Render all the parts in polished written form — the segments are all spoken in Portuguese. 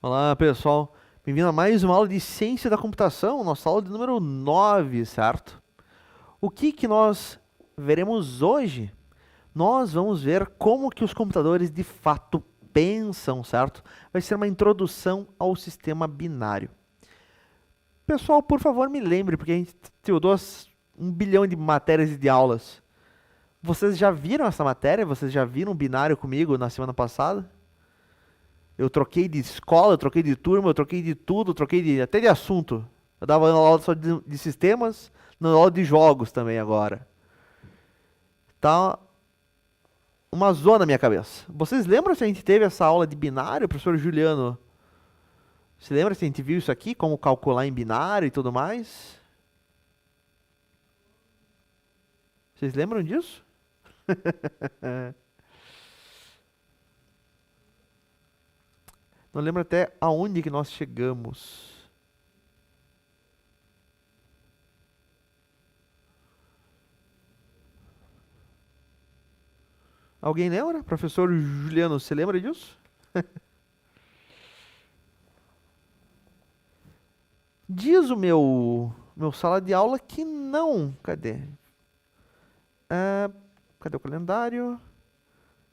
Olá, pessoal. Bem-vindo a mais uma aula de Ciência da Computação, nossa aula de número 9, certo? O que nós veremos hoje? Nós vamos ver como que os computadores de fato pensam, certo? Vai ser uma introdução ao sistema binário. Pessoal, por favor, me lembre, porque a gente estudou 1 bilhão de matérias e de aulas. Vocês já viram essa matéria? Vocês já viram o binário comigo na semana passada? Eu troquei de escola, eu troquei de turma, eu troquei de tudo, até de assunto. Eu dava aula só de sistemas, dando aula de jogos também agora. Tá uma zona na minha cabeça. Vocês lembram se a gente teve essa aula de binário, professor Juliano? Você lembra se a gente viu isso aqui, como calcular em binário e tudo mais? Vocês lembram disso? Não lembro até aonde que nós chegamos. Alguém lembra? Professor Juliano, você lembra disso? Diz o meu sala de aula que não. Cadê? Cadê o calendário?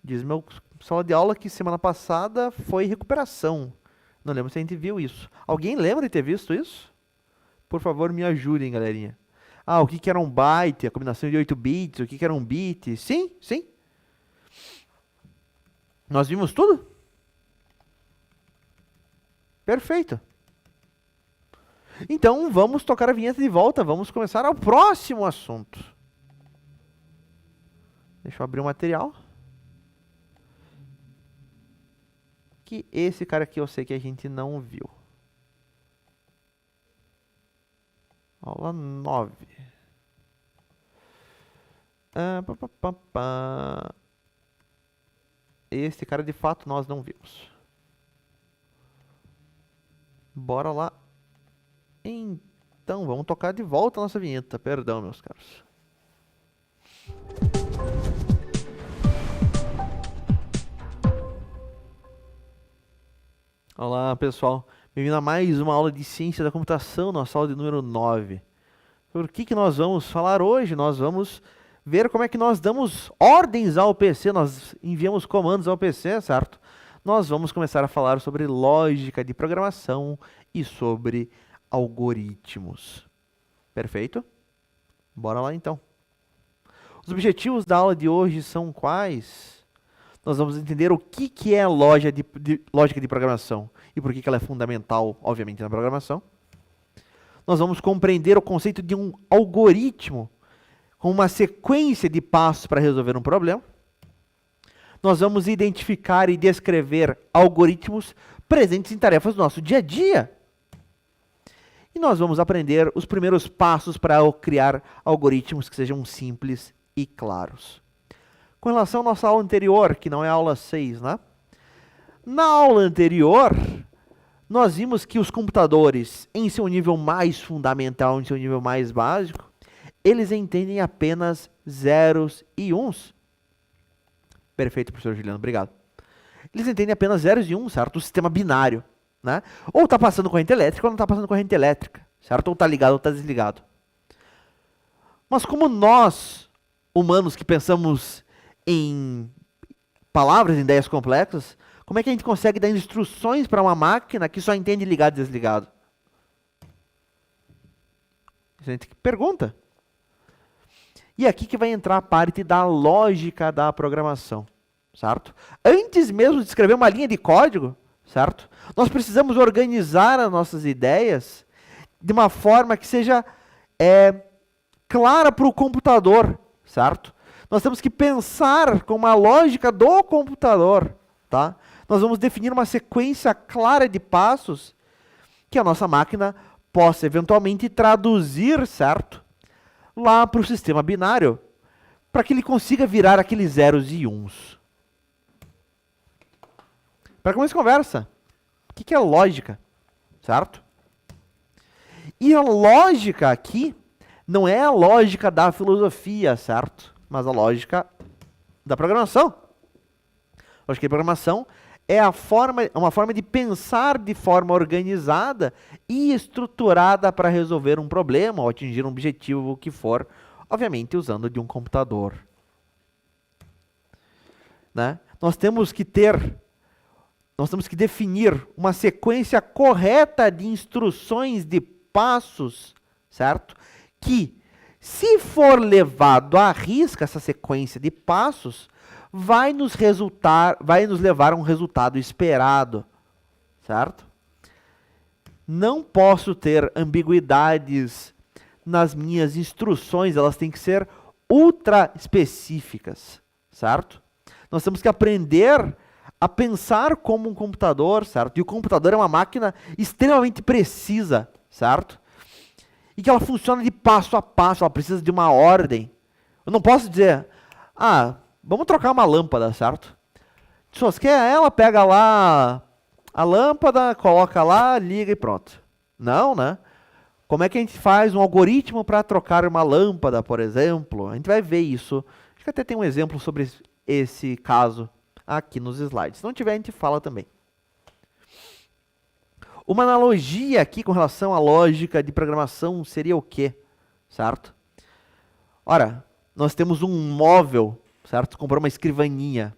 Diz meu sala de aula que semana passada foi recuperação. Não lembro se a gente viu isso. Alguém lembra de ter visto isso? Por favor, me ajudem, galerinha. O que era um byte, a combinação de 8 bits, o que era um bit. Sim, sim. Nós vimos tudo? Perfeito. Então, vamos tocar a vinheta de volta. Vamos começar ao próximo assunto. Deixa eu abrir o material. Que esse cara aqui eu sei que a gente não viu. Aula 9. Esse cara de fato nós não vimos. Bora lá. Então, vamos tocar de volta a nossa vinheta. Perdão, meus caros. Olá, pessoal. Bem-vindo a mais uma aula de Ciência da Computação, nossa aula de número 9. Por que nós vamos falar hoje? Nós vamos ver como é que nós damos ordens ao PC, nós enviamos comandos ao PC, certo? Nós vamos começar a falar sobre lógica de programação e sobre algoritmos. Perfeito? Bora lá então. Os objetivos da aula de hoje são quais? Nós vamos entender o que é lógica de programação e por que ela é fundamental, obviamente, na programação. Nós vamos compreender o conceito de um algoritmo com uma sequência de passos para resolver um problema. Nós vamos identificar e descrever algoritmos presentes em tarefas do nosso dia a dia. E nós vamos aprender os primeiros passos para criar algoritmos que sejam simples e claros. Com relação à nossa aula anterior, que não é a aula 6, né? Na aula anterior, nós vimos que os computadores, em seu nível mais fundamental, em seu nível mais básico, eles entendem apenas zeros e uns. Perfeito, professor Juliano, obrigado. Eles entendem apenas zeros e uns, certo? O sistema binário, né? Ou está passando corrente elétrica ou não está passando corrente elétrica, certo? Ou está ligado ou está desligado. Mas como nós, humanos que pensamos em palavras, em ideias complexas, como é que a gente consegue dar instruções para uma máquina que só entende ligado e desligado? A gente pergunta. E aqui que vai entrar a parte da lógica da programação, certo? Antes mesmo de escrever uma linha de código, certo? Nós precisamos organizar as nossas ideias de uma forma que seja clara para o computador, certo? Nós temos que pensar com uma lógica do computador, tá? Nós vamos definir uma sequência clara de passos que a nossa máquina possa eventualmente traduzir, certo? Lá para o sistema binário, para que ele consiga virar aqueles zeros e uns. Para começar a conversa, o que é lógica, certo? E a lógica aqui não é a lógica da filosofia, certo? Mas a lógica da programação. A lógica de programação é uma forma de pensar de forma organizada e estruturada para resolver um problema ou atingir um objetivo que for, obviamente usando de um computador. Né? Nós temos que definir uma sequência correta de instruções, de passos, certo? Que, se for levado à risca essa sequência de passos, vai nos levar a um resultado esperado, certo? Não posso ter ambiguidades nas minhas instruções, elas têm que ser ultra específicas, certo? Nós temos que aprender a pensar como um computador, certo? E o computador é uma máquina extremamente precisa, certo? E que ela funciona de passo a passo, ela precisa de uma ordem. Eu não posso dizer, vamos trocar uma lâmpada, certo? Se você quer ela, pega lá a lâmpada, coloca lá, liga e pronto. Não, né? Como é que a gente faz um algoritmo para trocar uma lâmpada, por exemplo? A gente vai ver isso. Acho que até tem um exemplo sobre esse caso aqui nos slides. Se não tiver, a gente fala também. Uma analogia aqui com relação à lógica de programação seria o quê? Certo? Ora, nós temos um móvel, certo? Comprou uma escrivaninha,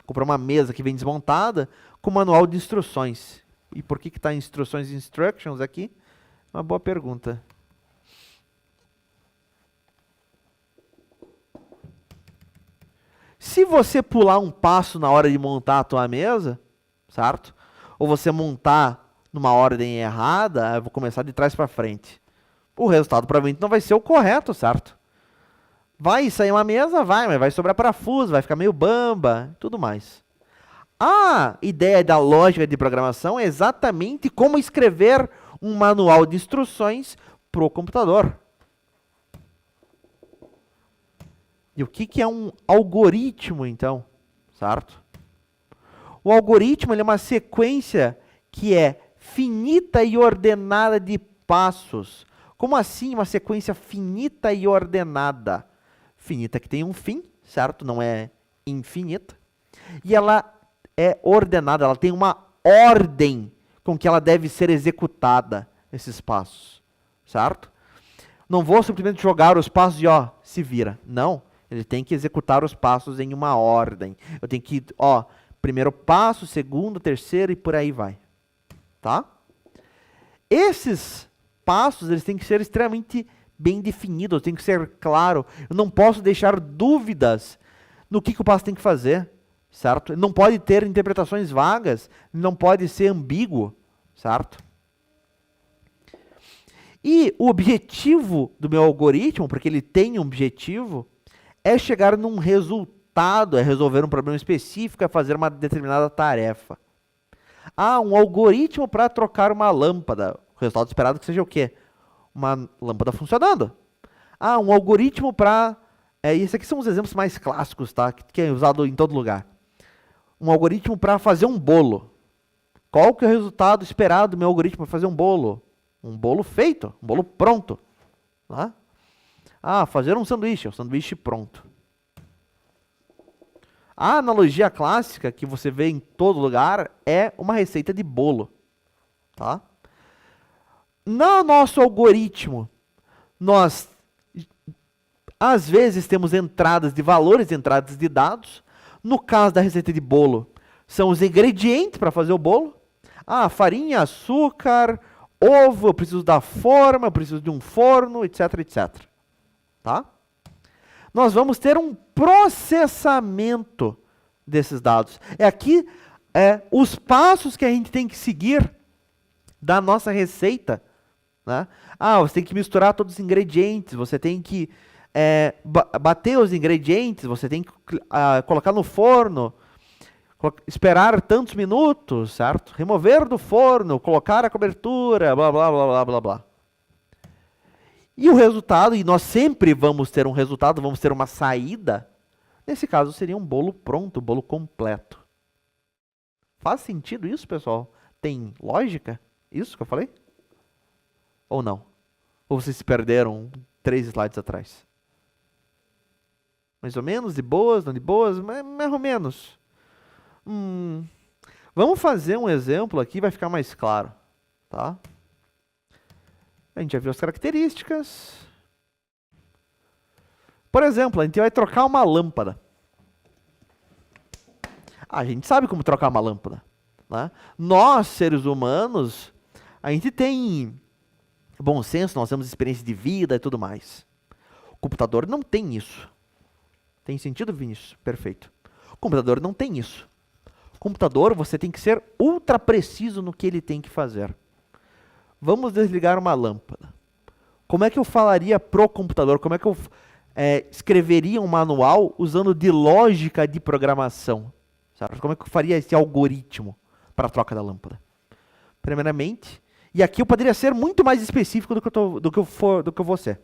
comprou uma mesa que vem desmontada com manual de instruções. E por que está instruções e instructions aqui? Uma boa pergunta. Se você pular um passo na hora de montar a tua mesa, certo? Ou você montar numa ordem errada, eu vou começar de trás para frente. O resultado provavelmente não vai ser o correto, certo? Vai sair uma mesa? Vai, mas vai sobrar parafuso, vai ficar meio bamba, tudo mais. A ideia da lógica de programação é exatamente como escrever um manual de instruções para o computador. E o que é um algoritmo, então? Certo? O algoritmo ele é uma sequência que é finita e ordenada de passos. Como assim uma sequência finita e ordenada? Finita que tem um fim, certo? Não é infinita. E ela é ordenada, ela tem uma ordem com que ela deve ser executada, esses passos, certo? Não vou simplesmente jogar os passos e se vira. Não, ele tem que executar os passos em uma ordem. Eu tenho que, primeiro passo, segundo, terceiro e por aí vai. Tá? Esses passos, eles têm que ser extremamente bem definidos, tem que ser claro. Eu não posso deixar dúvidas no que o passo tem que fazer, certo? Não pode ter interpretações vagas, não pode ser ambíguo, certo? E o objetivo do meu algoritmo, porque ele tem um objetivo, é chegar num resultado, é resolver um problema específico, é fazer uma determinada tarefa. Um algoritmo para trocar uma lâmpada. O resultado esperado que seja o quê? Uma lâmpada funcionando. Um algoritmo para... Esses aqui são os exemplos mais clássicos, tá? Que é usado em todo lugar. Um algoritmo para fazer um bolo. Qual que é o resultado esperado do meu algoritmo para fazer um bolo? Um bolo feito, um bolo pronto. Tá? Fazer um sanduíche pronto. A analogia clássica que você vê em todo lugar é uma receita de bolo. Tá? No nosso algoritmo, nós às vezes temos entradas de valores, entradas de dados. No caso da receita de bolo, são os ingredientes para fazer o bolo. Farinha, açúcar, ovo, eu preciso da forma, eu preciso de um forno, etc, etc. Tá? Nós vamos ter um processamento desses dados. Aqui os passos que a gente tem que seguir da nossa receita. Né? Você tem que misturar todos os ingredientes, você tem que bater os ingredientes, você tem que colocar no forno, esperar tantos minutos, certo? Remover do forno, colocar a cobertura, blá, blá, blá, blá, blá, blá. E o resultado, e nós sempre vamos ter um resultado, vamos ter uma saída, nesse caso seria um bolo pronto, um bolo completo. Faz sentido isso, pessoal? Tem lógica? Isso que eu falei? Ou não? Ou vocês se perderam 3 slides atrás? Mais ou menos, de boas, não de boas, mais ou menos. Vamos fazer um exemplo aqui, vai ficar mais claro, tá? A gente já viu as características. Por exemplo, a gente vai trocar uma lâmpada. A gente sabe como trocar uma lâmpada, né? Nós, seres humanos, a gente tem bom senso, nós temos experiência de vida e tudo mais. O computador não tem isso. Tem sentido, Vinícius? Perfeito. O computador não tem isso. O computador, você tem que ser ultra preciso no que ele tem que fazer. Vamos desligar uma lâmpada. Como é que eu falaria pro computador? Como é que eu escreveria um manual usando de lógica de programação? Certo? Como é que eu faria esse algoritmo para a troca da lâmpada? Primeiramente, e aqui eu poderia ser muito mais específico do que eu vou ser.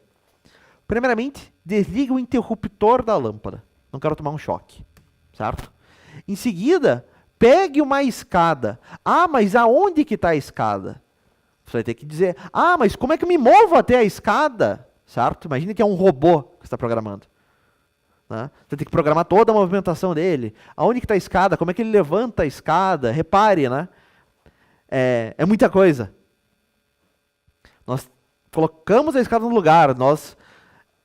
Primeiramente, desligue o interruptor da lâmpada. Não quero tomar um choque, certo? Em seguida, pegue uma escada. Ah, mas aonde que está a escada? Você vai ter que dizer, ah, mas como é que eu me movo até a escada? Certo? Imagine que é um robô que você está programando. Né? Você tem que programar toda a movimentação dele. Aonde que está a escada? Como é que ele levanta a escada? Repare, né? É muita coisa. Nós colocamos a escada no lugar, nós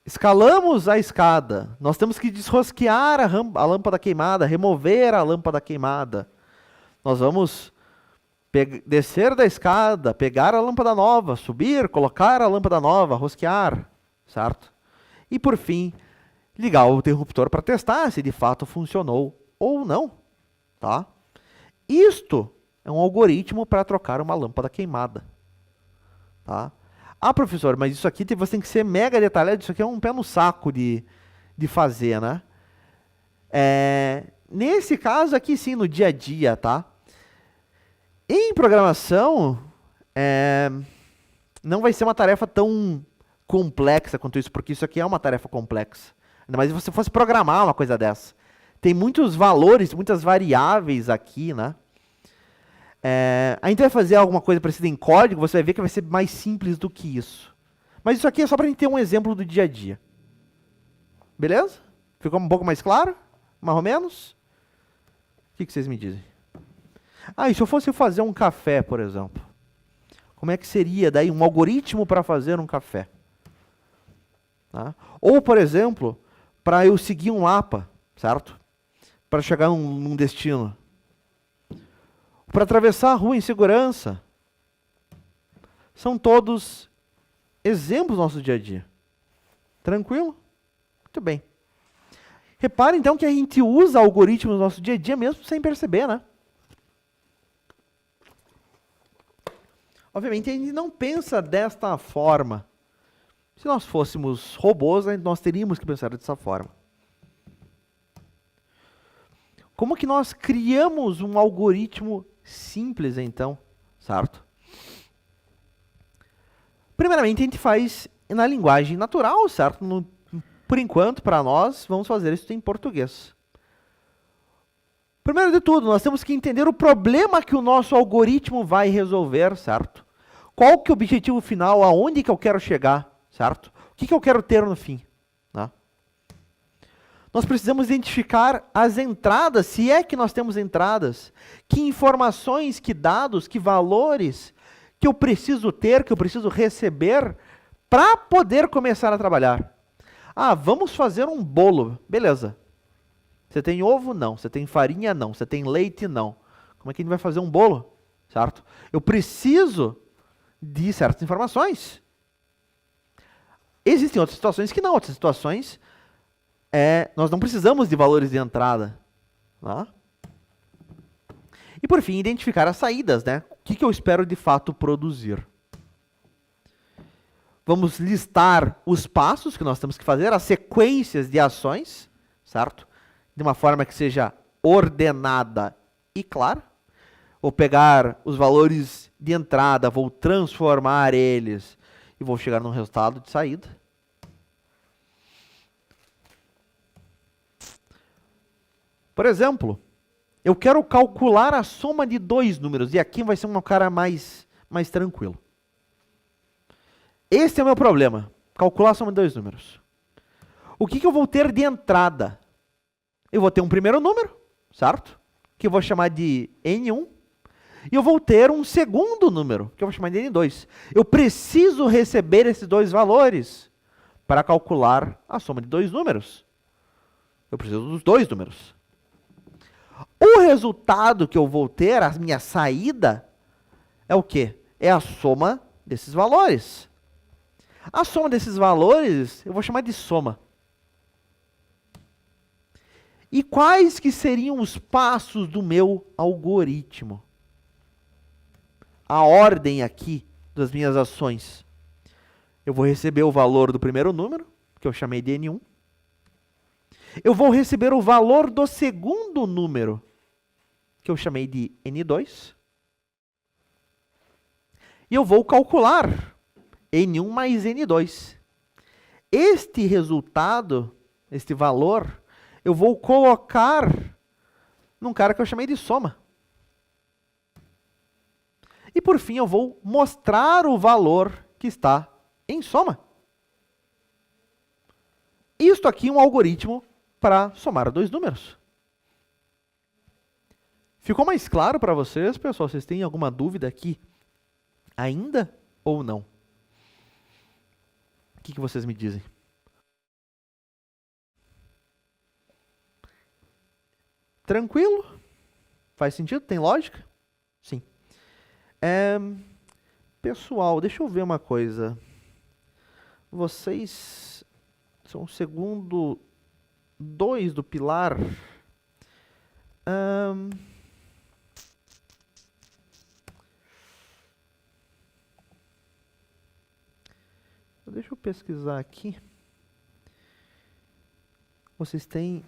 escalamos a escada, nós temos que desrosquear a lâmpada queimada, remover a lâmpada queimada. Nós vamos descer da escada, pegar a lâmpada nova, subir, colocar a lâmpada nova, rosquear, certo? E por fim, ligar o interruptor para testar se de fato funcionou ou não, tá? Isto é um algoritmo para trocar uma lâmpada queimada, tá? Ah, professor, mas isso aqui você tem que ser mega detalhado, isso aqui é um pé no saco de fazer, né? Nesse caso aqui sim, no dia a dia, tá? Em programação, não vai ser uma tarefa tão complexa quanto isso, porque isso aqui é uma tarefa complexa. Ainda mais se você fosse programar uma coisa dessa. Tem muitos valores, muitas variáveis aqui, né? A gente vai fazer alguma coisa parecida em código, você vai ver que vai ser mais simples do que isso. Mas isso aqui é só para a gente ter um exemplo do dia a dia. Beleza? Ficou um pouco mais claro? Mais ou menos? O que vocês me dizem? Ah, e se eu fosse fazer um café, por exemplo? Como é que seria daí um algoritmo para fazer um café? Tá? Ou, por exemplo, para eu seguir um mapa, certo? Para chegar num destino. Para atravessar a rua em segurança. São todos exemplos do nosso dia a dia. Tranquilo? Muito bem. Repare então que a gente usa algoritmos no nosso dia a dia mesmo sem perceber, né? Obviamente a gente não pensa desta forma. Se nós fôssemos robôs, nós teríamos que pensar dessa forma. Como que nós criamos um algoritmo simples, então, certo? Primeiramente, a gente faz na linguagem natural, certo? Por enquanto, para nós, vamos fazer isso em português. Primeiro de tudo, nós temos que entender o problema que o nosso algoritmo vai resolver, certo? Qual que é o objetivo final, aonde que eu quero chegar, certo? O que eu quero ter no fim, né? Nós precisamos identificar as entradas, se é que nós temos entradas, que informações, que dados, que valores que eu preciso ter, que eu preciso receber para poder começar a trabalhar. Ah, vamos fazer um bolo. Beleza. Você tem ovo? Não. Você tem farinha? Não. Você tem leite? Não. Como é que a gente vai fazer um bolo? Certo? Eu preciso de certas informações. Existem outras situações que não. Outras situações, nós não precisamos de valores de entrada. Tá? E por fim, identificar as saídas, né? O que eu espero de fato produzir. Vamos listar os passos que nós temos que fazer, as sequências de ações, certo? De uma forma que seja ordenada e clara. Vou pegar os valores de entrada, vou transformar eles e vou chegar num resultado de saída. Por exemplo, eu quero calcular a soma de dois números, e aqui vai ser um cara mais tranquilo. Esse é o meu problema, calcular a soma de dois números. O que eu vou ter de entrada? Eu vou ter um primeiro número, certo? Que eu vou chamar de N1, E eu vou ter um segundo número, que eu vou chamar de N2. Eu preciso receber esses dois valores para calcular a soma de dois números. Eu preciso dos dois números. O resultado que eu vou ter, a minha saída, é o quê? É a soma desses valores. A soma desses valores, eu vou chamar de soma. E quais que seriam os passos do meu algoritmo? A ordem aqui das minhas ações. Eu vou receber o valor do primeiro número, que eu chamei de N1. Eu vou receber o valor do segundo número, que eu chamei de N2. E eu vou calcular N1 mais N2. Este resultado, este valor, eu vou colocar num cara que eu chamei de soma. E por fim eu vou mostrar o valor que está em soma. Isto aqui é um algoritmo para somar dois números. Ficou mais claro para vocês, pessoal? Vocês têm alguma dúvida aqui ainda ou não? O que vocês me dizem? Tranquilo? Faz sentido? Tem lógica? Sim. Pessoal, deixa eu ver uma coisa. Vocês são o segundo 2 do pilar. Deixa eu pesquisar aqui. Vocês têm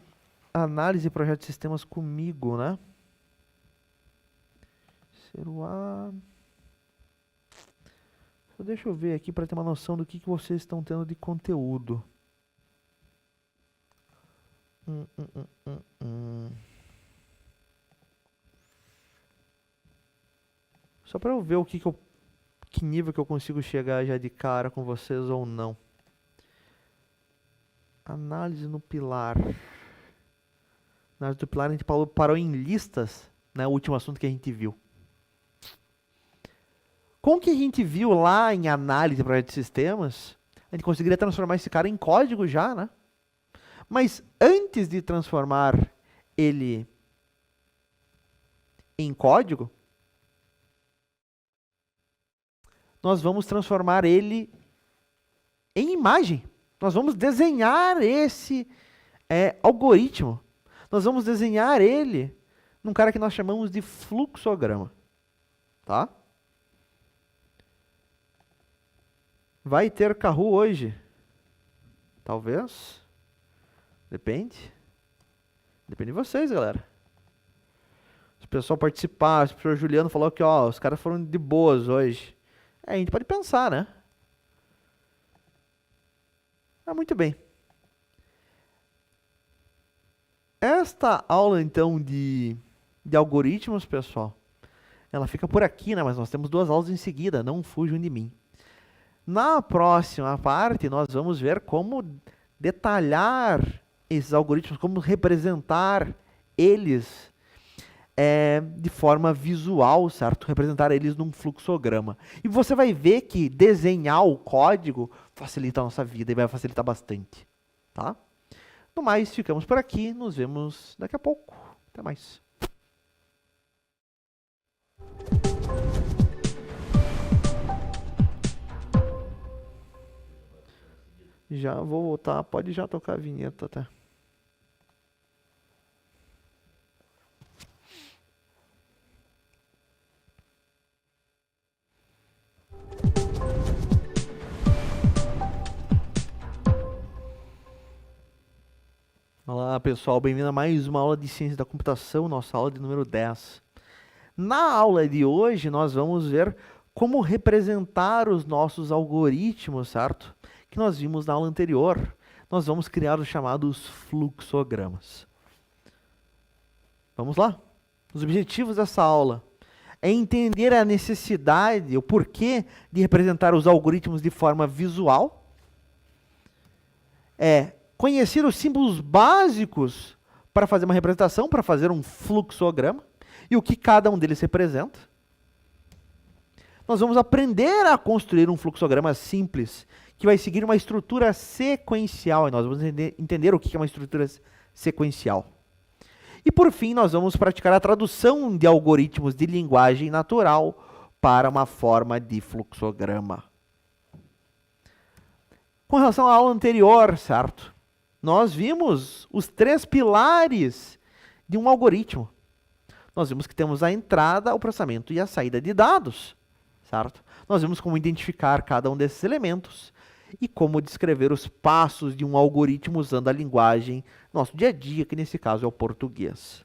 análise de projeto de sistemas comigo, né? Ceruá. Deixa eu ver aqui para ter uma noção do que vocês estão tendo de conteúdo. Só para eu ver o que nível que eu consigo chegar já de cara com vocês ou não. Análise no pilar. Análise do pilar a gente parou em listas, né? O último assunto que a gente viu. Com o que a gente viu lá em análise para projeto de sistemas, a gente conseguiria transformar esse cara em código já, né? Mas antes de transformar ele em código, nós vamos transformar ele em imagem. Nós vamos desenhar esse algoritmo. Nós vamos desenhar ele num cara que nós chamamos de fluxograma. Tá? Vai ter Kahoot hoje? Talvez. Depende. Depende de vocês, galera. Se o pessoal participar, se o professor Juliano falou que os caras foram de boas hoje. A gente pode pensar, né? Muito bem. Esta aula, então, de algoritmos, pessoal, ela fica por aqui, né? Mas nós temos 2 aulas em seguida, não fujam de mim. Na próxima parte, nós vamos ver como detalhar esses algoritmos, como representar eles de forma visual, certo? Representar eles num fluxograma. E você vai ver que desenhar o código facilita a nossa vida e vai facilitar bastante, tá? No mais, ficamos por aqui. Nos vemos daqui a pouco. Até mais. Já vou voltar. Pode já tocar a vinheta, tá? Olá, pessoal. Bem-vindo a mais uma aula de Ciência da Computação, nossa aula de número 10. Na aula de hoje, nós vamos ver como representar os nossos algoritmos, certo? Que nós vimos na aula anterior. Nós vamos criar os chamados fluxogramas. Vamos lá? Os objetivos dessa aula é entender a necessidade, o porquê de representar os algoritmos de forma visual. Conhecer os símbolos básicos para fazer uma representação, para fazer um fluxograma, e o que cada um deles representa. nós vamos aprender a construir um fluxograma simples, que vai seguir uma estrutura sequencial, e nós vamos entender o que é uma estrutura sequencial. E por fim, nós vamos praticar a tradução de algoritmos de linguagem natural para uma forma de fluxograma. Com relação à aula anterior, certo? Nós vimos os 3 pilares de um algoritmo. Nós vimos que temos a entrada, o processamento e a saída de dados, certo? Nós vimos como identificar cada um desses elementos e como descrever os passos de um algoritmo usando a linguagem nosso dia a dia, que nesse caso é o português.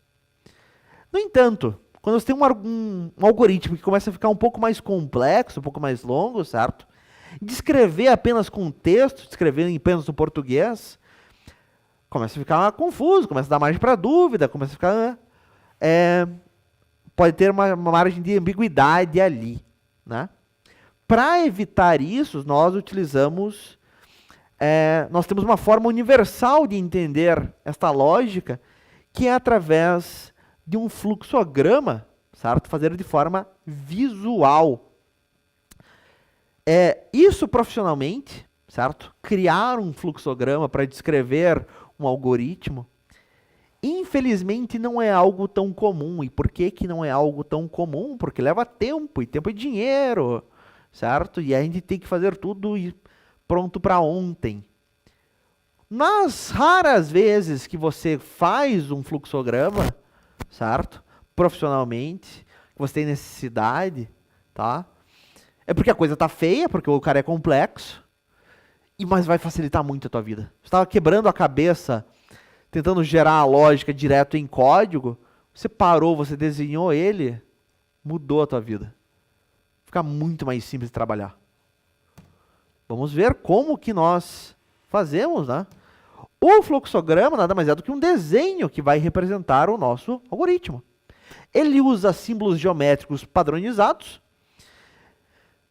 No entanto, quando você tem um algoritmo que começa a ficar um pouco mais complexo, um pouco mais longo, certo? Descrever apenas com texto, descrever apenas no português, começa a ficar confuso, começa a dar margem para dúvida, começa a ficar... pode ter uma margem de ambiguidade ali, né? Para evitar isso, nós utilizamos... nós temos uma forma universal de entender esta lógica, que é através de um fluxograma, certo? Fazer de forma visual. Isso profissionalmente, certo? Criar um fluxograma para descrever um algoritmo, infelizmente não é algo tão comum. E por que que não é algo tão comum? Porque leva tempo, e tempo é dinheiro, certo? E a gente tem que fazer tudo pronto para ontem. Nas raras vezes que você faz um fluxograma, certo? Profissionalmente, que você tem necessidade, tá? É porque a coisa tá feia, porque o cara é complexo, mas vai facilitar muito a tua vida. Você estava quebrando a cabeça, tentando gerar a lógica direto em código, você parou, você desenhou ele, mudou a tua vida. Fica muito mais simples de trabalhar. Vamos ver como que nós fazemos, né? O fluxograma nada mais é do que um desenho que vai representar o nosso algoritmo. Ele usa símbolos geométricos padronizados,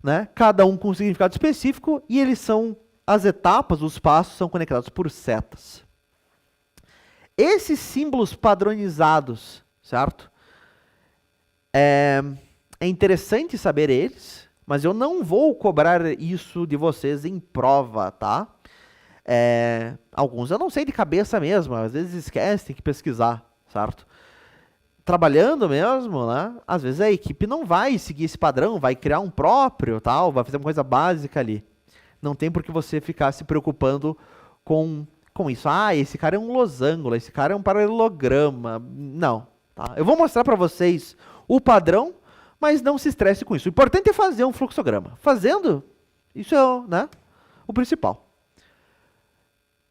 né? Cada um com um significado específico, e eles são, as etapas, os passos, são conectados por setas. Esses símbolos padronizados, certo? É interessante saber eles, mas eu não vou cobrar isso de vocês em prova, tá? Alguns eu não sei de cabeça mesmo, às vezes esquece, tem que pesquisar, certo? Trabalhando mesmo, né? Às vezes a equipe não vai seguir esse padrão, vai criar um próprio, tal, vai fazer uma coisa básica ali. Não tem por que você ficar se preocupando com isso. Ah, esse cara é um losango, esse cara é um paralelograma. Não, tá? Eu vou mostrar para vocês o padrão, mas não se estresse com isso. O importante é fazer um fluxograma. Fazendo, isso é, né, o principal.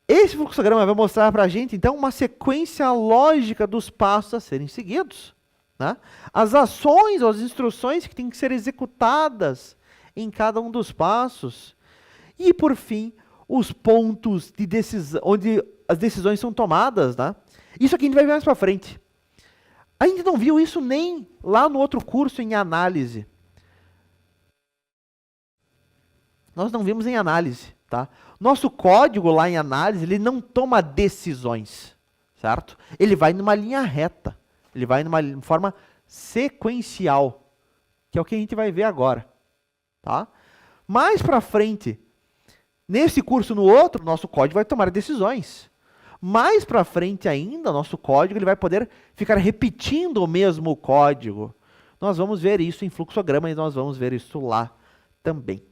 Esse fluxograma vai mostrar para a gente, então, uma sequência lógica dos passos a serem seguidos, né? As ações ou as instruções que têm que ser executadas em cada um dos passos. E, por fim, os pontos de decisão, onde as decisões são tomadas, né? Isso aqui a gente vai ver mais para frente. A gente não viu isso nem lá no outro curso em análise. Nós não vimos em análise, tá? Nosso código lá em análise, ele não toma decisões, certo? Ele vai numa linha reta. Ele vai numa forma sequencial, que é o que a gente vai ver agora, tá? Mais para frente, nesse curso no outro, nosso código vai tomar decisões. Mais para frente ainda, nosso código ele vai poder ficar repetindo o mesmo código. Nós vamos ver isso em fluxograma e nós vamos ver isso lá também.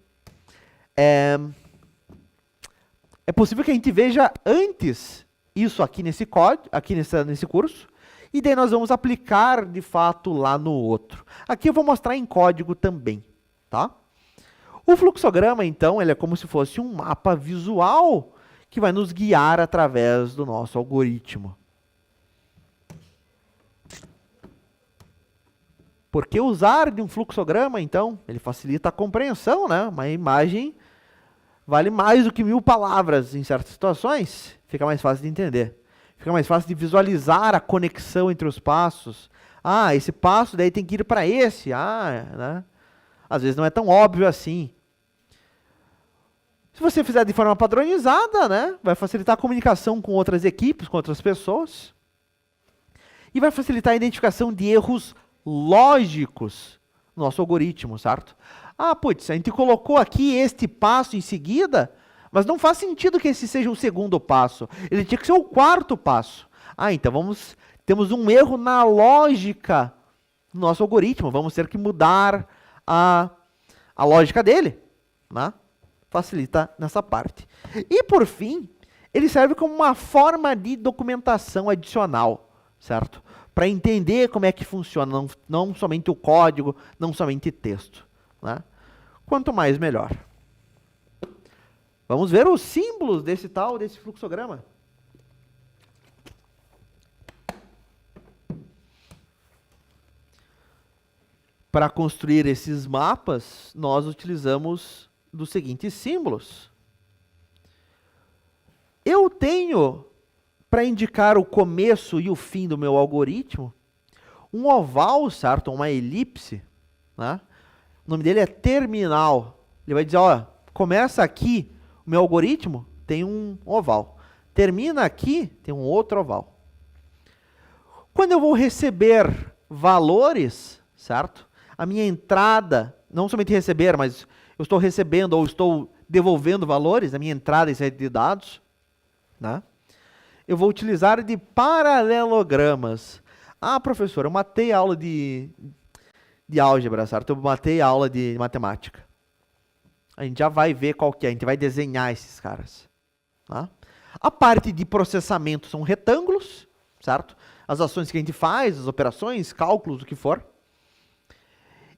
É possível que a gente veja antes isso aqui nesse código, aqui nesse curso, e daí nós vamos aplicar de fato lá no outro. Aqui eu vou mostrar em código também, tá? O fluxograma, então, ele é como se fosse um mapa visual que vai nos guiar através do nosso algoritmo. Por que usar de um fluxograma, então? Ele facilita a compreensão, né? Uma imagem vale mais do que 1000 palavras em certas situações. Fica mais fácil de entender. Fica mais fácil de visualizar a conexão entre os passos. Ah, esse passo daí tem que ir para esse. Né? Às vezes não é tão óbvio assim. Se você fizer de forma padronizada, né, vai facilitar a comunicação com outras equipes, com outras pessoas. E vai facilitar a identificação de erros lógicos no nosso algoritmo, certo? Ah, putz, a gente colocou aqui este passo em seguida, mas não faz sentido que esse seja o segundo passo. Ele tinha que ser o quarto passo. Ah, então temos um erro na lógica do nosso algoritmo. Vamos ter que mudar a lógica dele, né? Facilita nessa parte. E por fim, ele serve como uma forma de documentação adicional, certo? Para entender como é que funciona, não somente o código, não somente texto, né? Quanto mais, melhor. Vamos ver os símbolos desse fluxograma. Para construir esses mapas, nós utilizamos dos seguintes símbolos. Eu tenho, para indicar o começo e o fim do meu algoritmo, um oval, certo? Uma elipse, né? O nome dele é terminal. Ele vai dizer, ó, começa aqui o meu algoritmo, tem um oval. Termina aqui, tem um outro oval. Quando eu vou receber valores, certo? A minha entrada, não somente receber, mas eu estou recebendo ou estou devolvendo valores, a minha entrada e saída de dados, né? Eu vou utilizar de paralelogramas. Ah, professor, eu matei a aula de álgebra, certo? Eu matei a aula de matemática. A gente já vai ver qual que é, a gente vai desenhar esses caras. Tá? A parte de processamento são retângulos, certo? As ações que a gente faz, as operações, cálculos, o que for.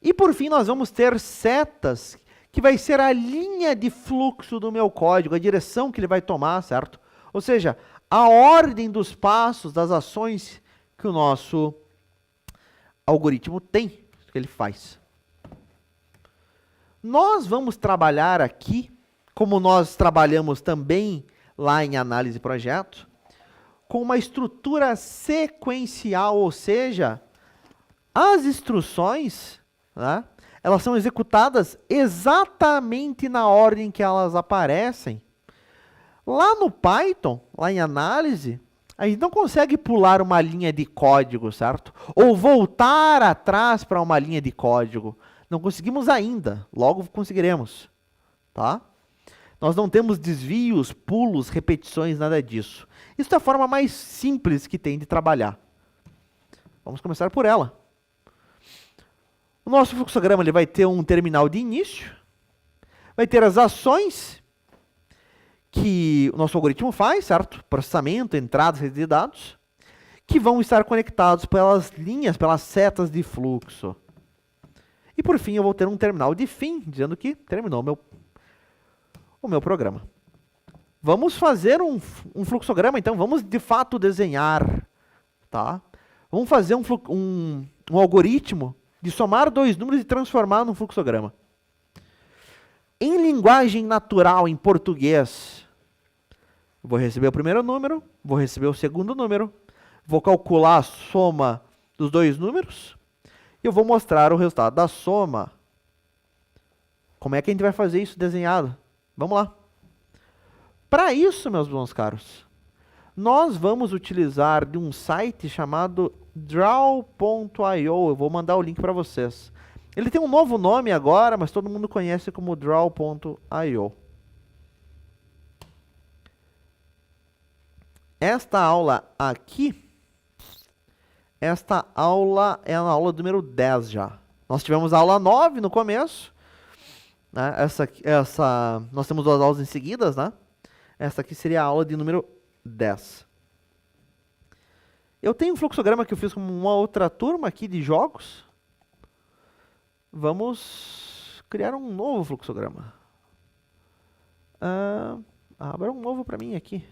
E por fim nós vamos ter setas, que vai ser a linha de fluxo do meu código, a direção que ele vai tomar, certo? Ou seja, a ordem dos passos, das ações que o nosso algoritmo tem, que ele faz. Nós vamos trabalhar aqui, como nós trabalhamos também lá em análise de projeto, com uma estrutura sequencial, ou seja, as instruções, né, elas são executadas exatamente na ordem que elas aparecem. Lá no Python, lá em análise, a gente não consegue pular uma linha de código, certo? Ou voltar atrás para uma linha de código. Não conseguimos ainda, logo conseguiremos, tá? Nós não temos desvios, pulos, repetições, nada disso. Isso é a forma mais simples que tem de trabalhar. Vamos começar por ela. O nosso fluxograma ele vai ter um terminal de início, vai ter as ações que o nosso algoritmo faz, certo? Processamento, entradas, saída de dados, que vão estar conectados pelas linhas, pelas setas de fluxo. E por fim eu vou ter um terminal de fim, dizendo que terminou o meu programa. Vamos fazer um fluxograma, então, vamos de fato desenhar, tá? Vamos fazer um algoritmo de somar dois números e transformar num fluxograma. Em linguagem natural, em português, vou receber o primeiro número, vou receber o segundo número, vou calcular a soma dos dois números, e eu vou mostrar o resultado da soma. Como é que a gente vai fazer isso desenhado? Vamos lá. Para isso, meus bons caros, nós vamos utilizar de um site chamado draw.io. Eu vou mandar o link para vocês. Ele tem um novo nome agora, mas todo mundo conhece como draw.io. Esta aula aqui, esta aula é a aula número 10 já. Nós tivemos a aula 9 no começo. Né? Nós temos duas aulas em seguidas, né? Essa aqui seria a aula de número 10. Eu tenho um fluxograma que eu fiz com uma outra turma aqui de jogos. Vamos criar um novo fluxograma. Abra um novo para mim aqui.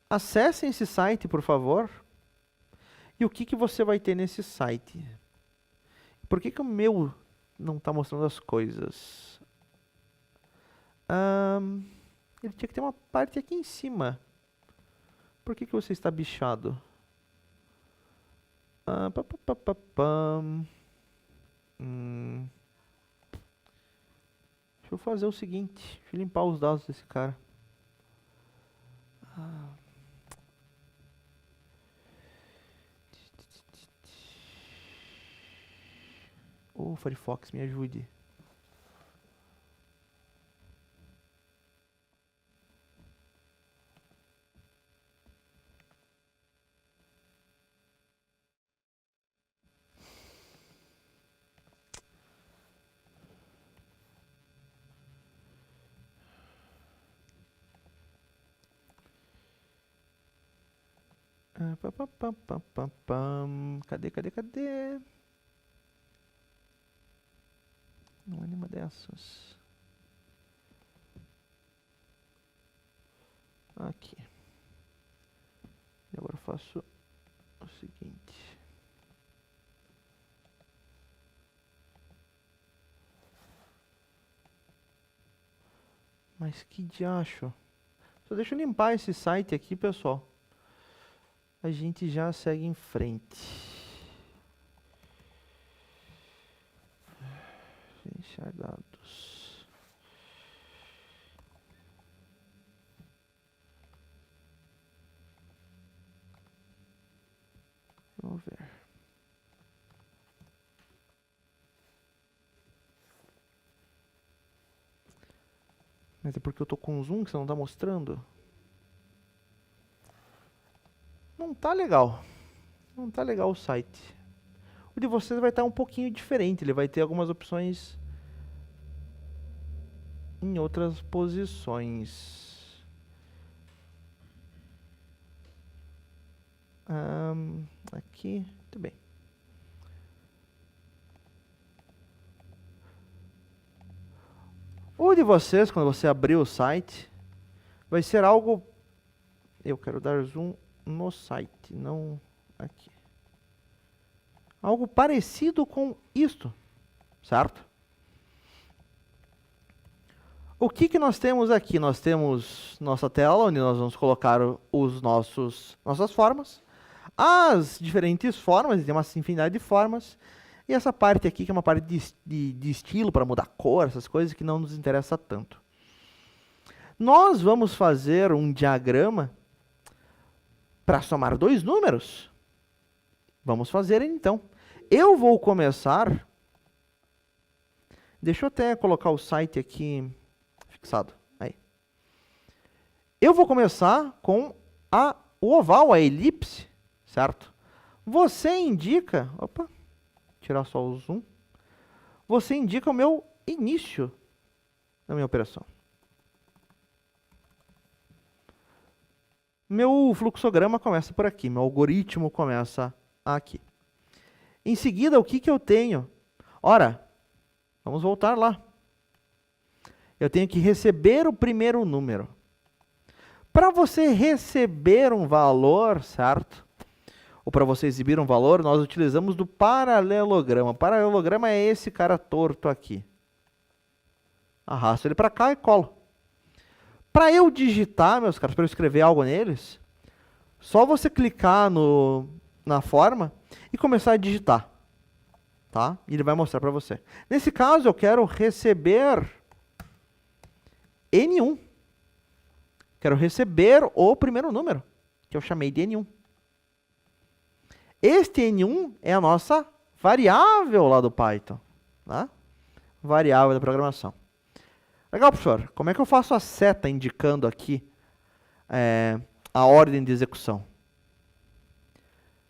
Acessem esse site, por favor. E o que você vai ter nesse site? Por que o meu não está mostrando as coisas? Ele tinha que ter uma parte aqui em cima. Por que você está bichado? Deixa eu fazer o seguinte. Deixa eu limpar os dados desse cara. Firefox, me ajude. Cadê? Não é nenhuma dessas. Aqui. E agora eu faço o seguinte. Mas que diacho. Só deixa eu limpar esse site aqui, pessoal. A gente já segue em frente. Fechar dados. Vamos ver. Mas é porque eu tô com zoom que você não tá mostrando? Não tá legal. Não tá legal o site. O de vocês vai estar um pouquinho diferente. Ele vai ter algumas opções em outras posições. Aqui, muito bem. O de vocês, quando você abrir o site, vai ser algo... Eu quero dar zoom no site, não aqui. Algo parecido com isto, certo? O que nós temos aqui? Nós temos nossa tela, onde nós vamos colocar os nossas formas. As diferentes formas, tem uma infinidade de formas. E essa parte aqui, que é uma parte de estilo, para mudar cor, essas coisas que não nos interessa tanto. Nós vamos fazer um diagrama para somar dois números. Vamos fazer então. Eu vou começar... Deixa eu até colocar o site aqui fixado. Aí. Eu vou começar com o oval, a elipse, certo? Você indica... Opa, tirar só o zoom. Você indica o meu início da minha operação. Meu fluxograma começa por aqui, meu algoritmo começa aqui. Em seguida, o que eu tenho? Ora, vamos voltar lá. Eu tenho que receber o primeiro número. Para você receber um valor, certo? Ou para você exibir um valor, nós utilizamos do paralelograma. Paralelograma é esse cara torto aqui. Arrasto ele para cá e colo. Para eu digitar, meus caras, para eu escrever algo neles, só você clicar na forma e começar a digitar. Tá? E ele vai mostrar para você. Nesse caso, eu quero receber N1. Quero receber o primeiro número, que eu chamei de N1. Este N1 é a nossa variável lá do Python. Tá? Variável da programação. Legal, professor. Como é que eu faço a seta indicando aqui a ordem de execução?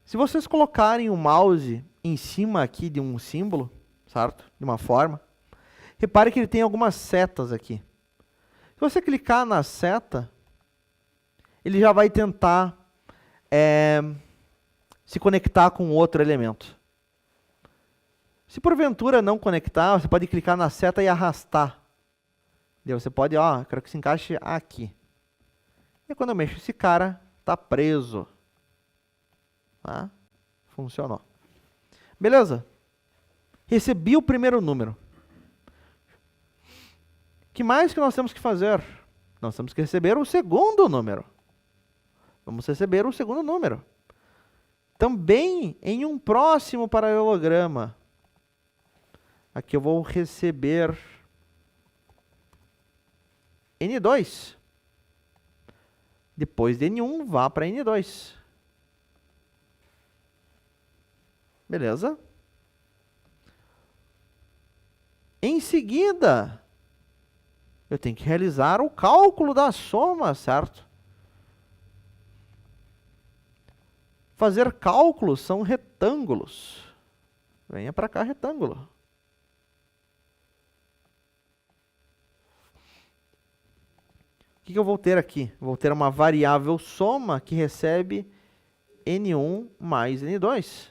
Se vocês colocarem o mouse em cima aqui de um símbolo, certo? De uma forma, repare que ele tem algumas setas aqui. Se você clicar na seta, ele já vai tentar se conectar com outro elemento. Se porventura não conectar, você pode clicar na seta e arrastar. Você pode, quero que se encaixe aqui. E quando eu mexo esse cara, está preso. Tá? Funcionou. Beleza? Recebi o primeiro número. O que mais que nós temos que fazer? Nós temos que receber o segundo número. Vamos receber o segundo número. Também em um próximo paralelograma. Aqui eu vou receber N2. Depois de N1, vá para N2. Beleza? Em seguida, eu tenho que realizar o cálculo da soma, certo? Fazer cálculos são retângulos. Venha para cá, retângulo. O que eu vou ter aqui? Vou ter uma variável soma que recebe N1 mais N2.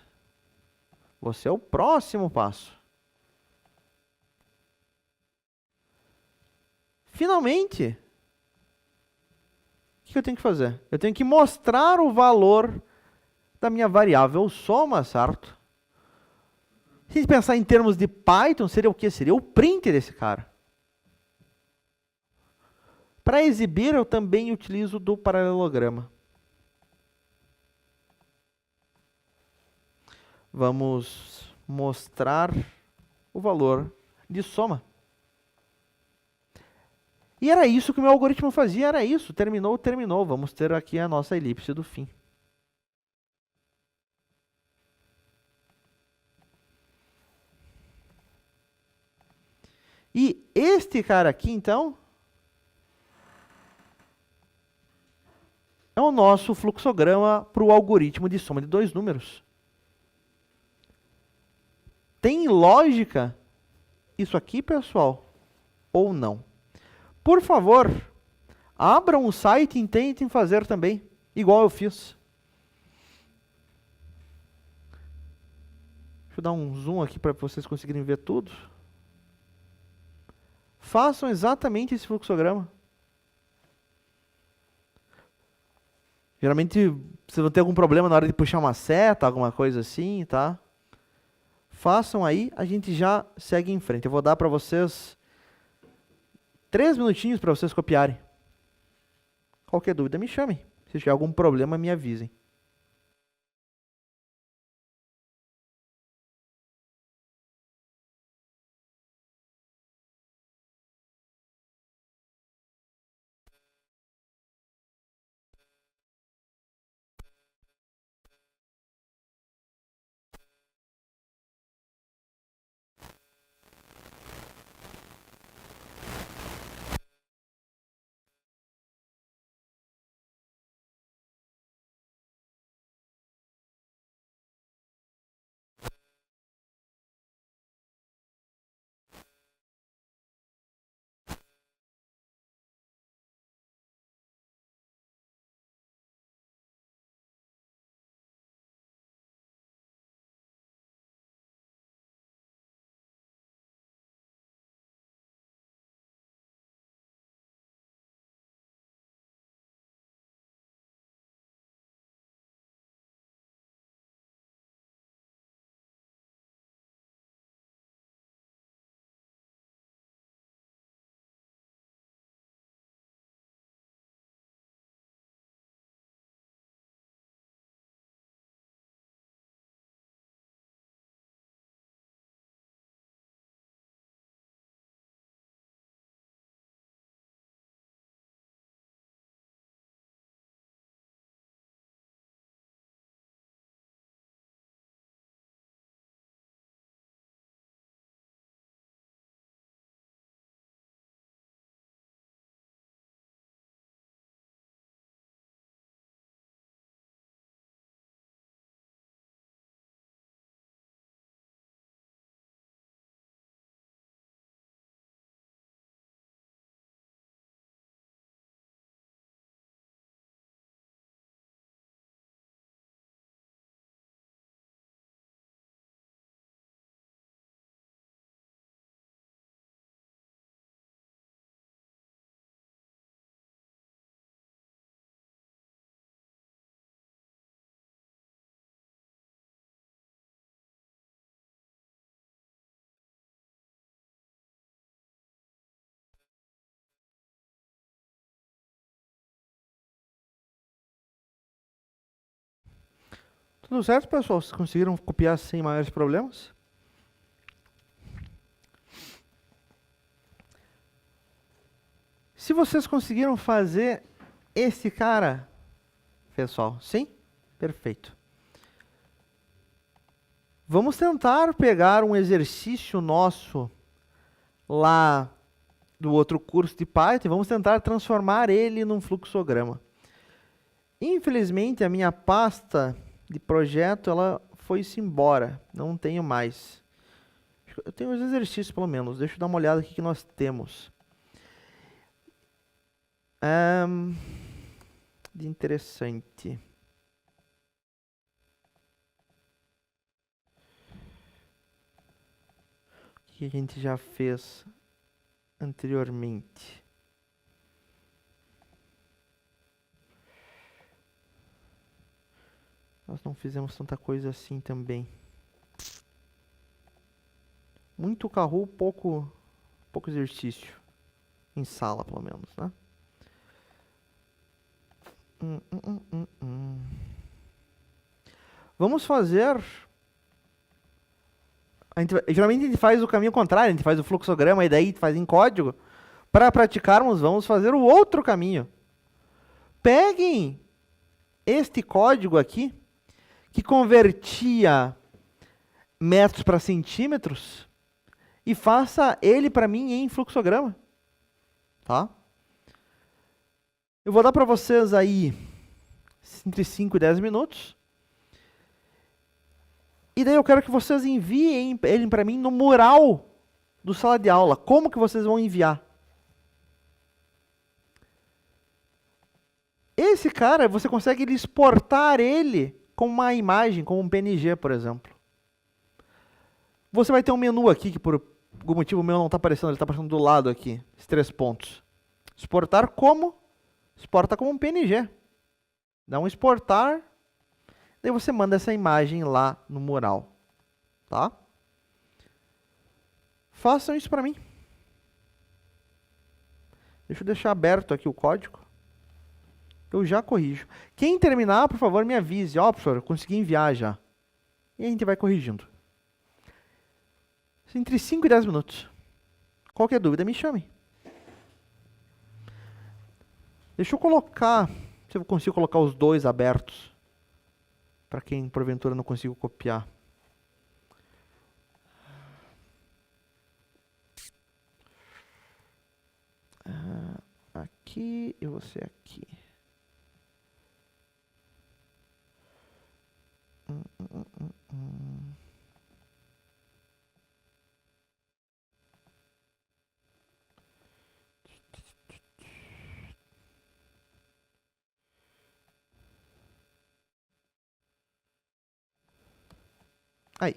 Você é o próximo passo. Finalmente, o que eu tenho que fazer? Eu tenho que mostrar o valor da minha variável soma, certo? Se a gente pensar em termos de Python, seria o quê? Seria o print desse cara. Para exibir, eu também utilizo do paralelograma. Vamos mostrar o valor de soma. E era isso que o meu algoritmo fazia, era isso. Terminou, terminou. Vamos ter aqui a nossa elipse do fim. E este cara aqui, então, é o nosso fluxograma para o algoritmo de soma de dois números. Tem lógica isso aqui, pessoal? Ou não? Por favor, abram o site e tentem fazer também, igual eu fiz. Deixa eu dar um zoom aqui para vocês conseguirem ver tudo. Façam exatamente esse fluxograma. Geralmente, vocês vão ter algum problema na hora de puxar uma seta, alguma coisa assim, tá? Façam aí, a gente já segue em frente. Eu vou dar para vocês 3 minutinhos para vocês copiarem. Qualquer dúvida, me chamem. Se tiver algum problema, me avisem. Tudo certo, pessoal? Vocês conseguiram copiar sem maiores problemas? Se vocês conseguiram fazer esse cara, pessoal, sim? Perfeito. Vamos tentar pegar um exercício nosso lá do outro curso de Python e vamos tentar transformar ele num fluxograma. Infelizmente, a minha pasta de projeto, ela foi-se embora. Não tenho mais. Eu tenho os exercícios, pelo menos. Deixa eu dar uma olhada aqui que nós temos. De interessante. O que a gente já fez anteriormente? Nós não fizemos tanta coisa assim também. Muito Kahoot, pouco exercício. Em sala, pelo menos, né? Vamos fazer... geralmente a gente faz o caminho contrário, a gente faz o fluxograma e daí faz em código. Para praticarmos, vamos fazer o outro caminho. Peguem este código aqui, que convertia metros para centímetros, e faça ele para mim em fluxograma. Tá? Eu vou dar para vocês aí entre 5 e 10 minutos. E daí eu quero que vocês enviem ele para mim no mural do sala de aula. Como que vocês vão enviar? Esse cara, você consegue exportar ele como uma imagem, como um PNG, por exemplo. Você vai ter um menu aqui, que por algum motivo o meu não está aparecendo, ele está aparecendo do lado aqui, esses 3 pontos. Exportar como? Exporta como um PNG. Dá um exportar, daí você manda essa imagem lá no mural. Tá? Façam isso para mim. Deixa eu deixar aberto aqui o código. Eu já corrijo. Quem terminar, por favor, me avise. Ó, professor, eu consegui enviar já. E a gente vai corrigindo. Entre 5 e 10 minutos. Qualquer dúvida, me chame. Deixa eu colocar, se eu consigo colocar os dois abertos. Para quem, porventura, não consigo copiar. Aqui e você aqui. Aí.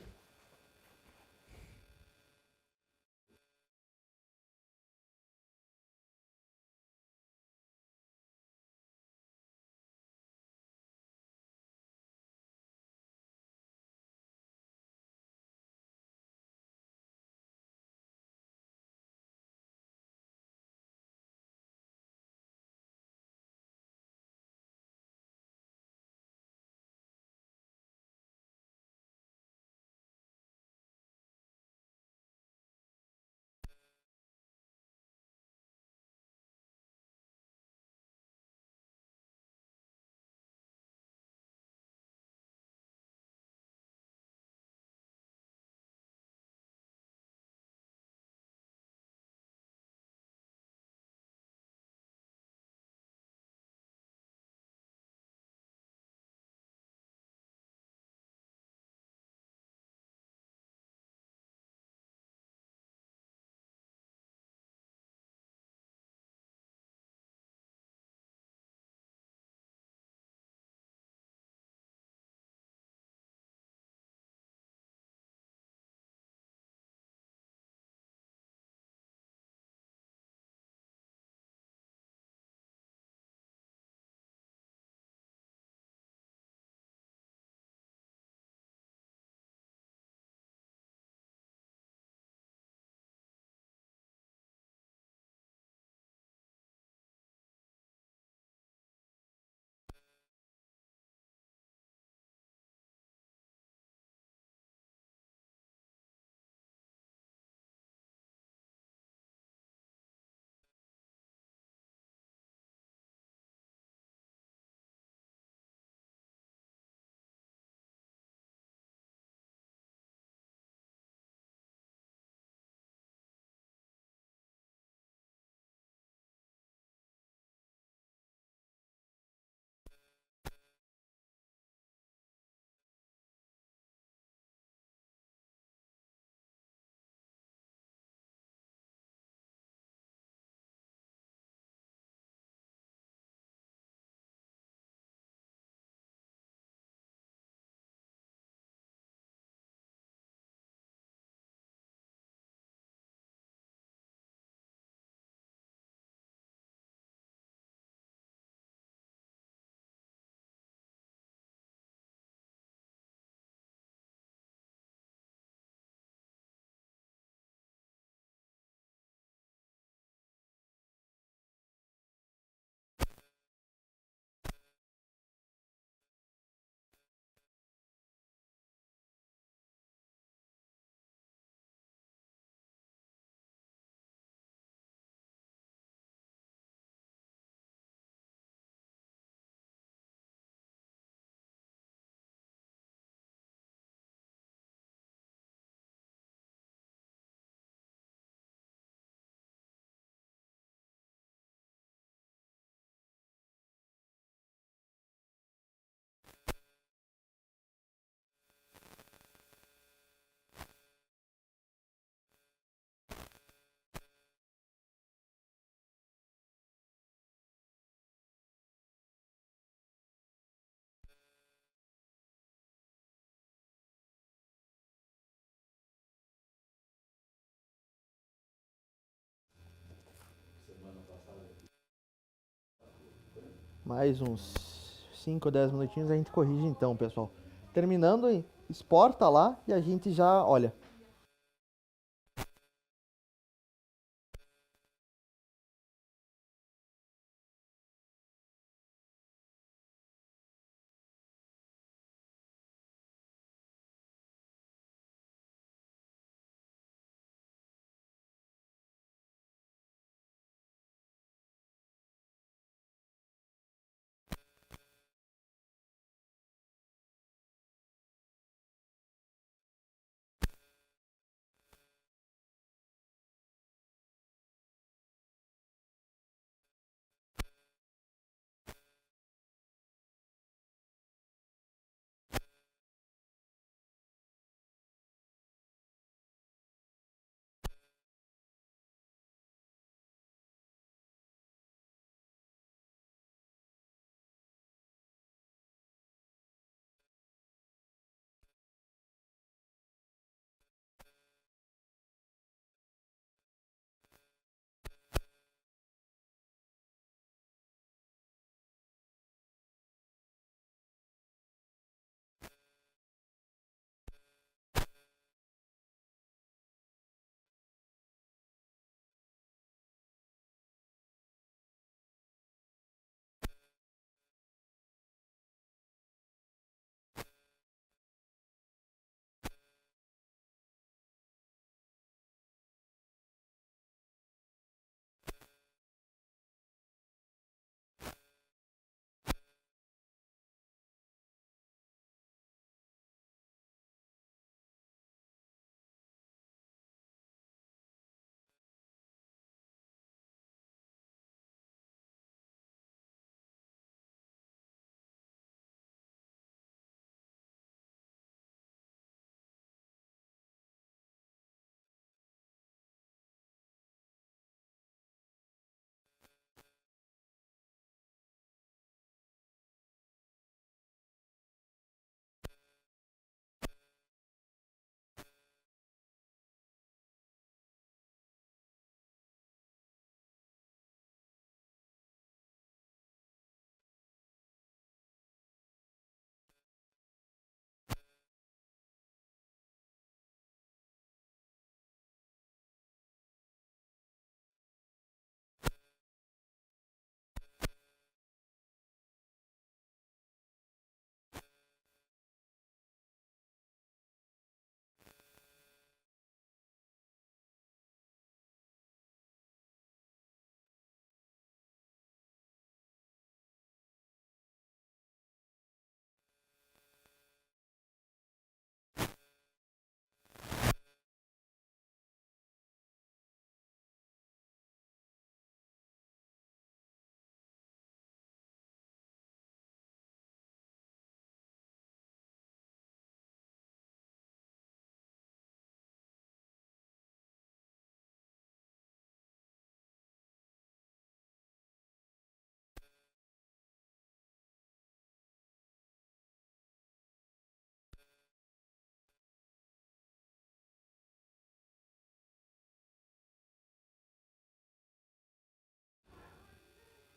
Mais uns 5 ou 10 minutinhos a gente corrige então, pessoal. Terminando, exporta lá e a gente já olha.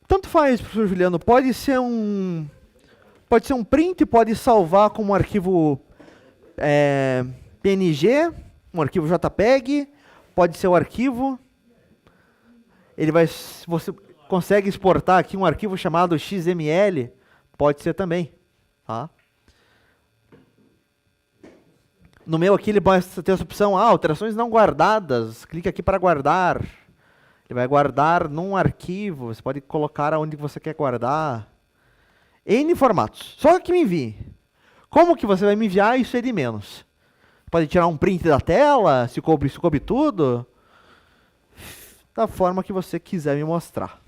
Tanto faz, professor Juliano, pode ser um print, pode salvar como arquivo PNG, um arquivo JPEG, pode ser o arquivo. Você consegue exportar aqui um arquivo chamado XML, pode ser também, tá? No meu aqui ele vai ter essa opção, alterações não guardadas, clique aqui para guardar. Ele vai guardar num arquivo, você pode colocar onde você quer guardar. N formatos, só que me envie. Como que você vai me enviar, isso é de menos. Pode tirar um print da tela, se coube tudo, da forma que você quiser me mostrar.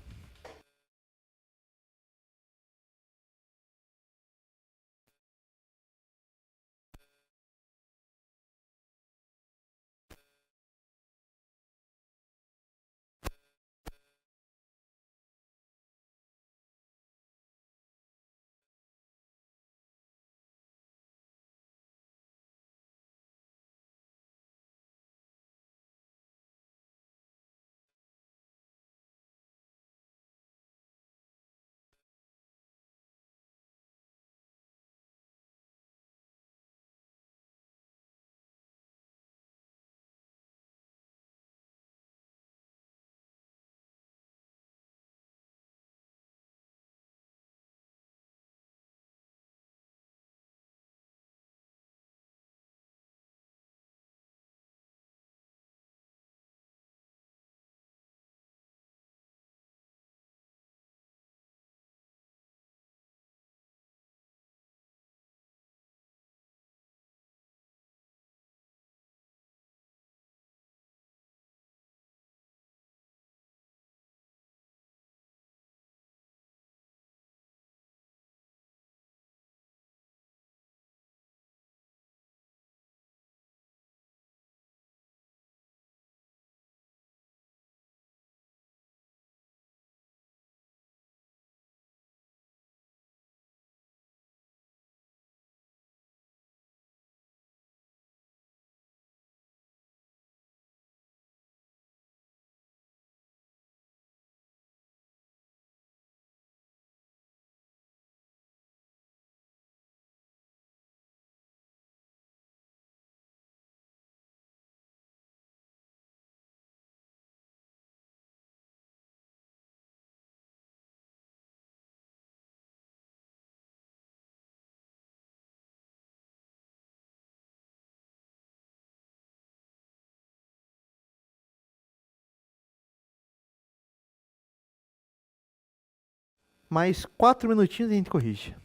Mais 4 minutinhos e a gente corrige.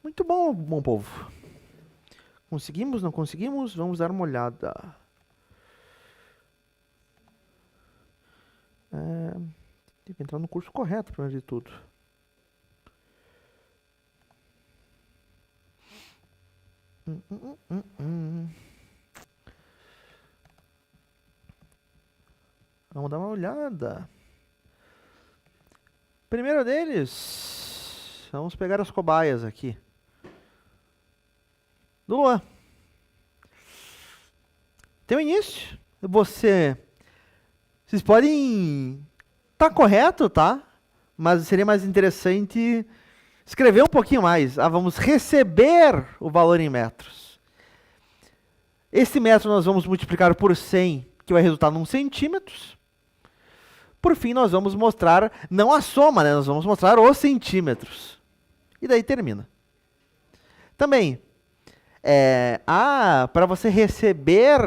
Muito bom, bom povo. Conseguimos, não conseguimos? Vamos dar uma olhada. Tem que entrar no curso correto, primeiro de tudo. Vamos dar uma olhada. Primeiro deles, vamos pegar as cobaias aqui. Do Luan. Tem o início. Vocês podem... Tá correto, tá? Mas seria mais interessante escrever um pouquinho mais. Vamos receber o valor em metros. Esse metro nós vamos multiplicar por 100, que vai resultar num centímetros. Por fim, nós vamos mostrar, não a soma, né? Nós vamos mostrar os centímetros. E daí termina. Também, para você receber,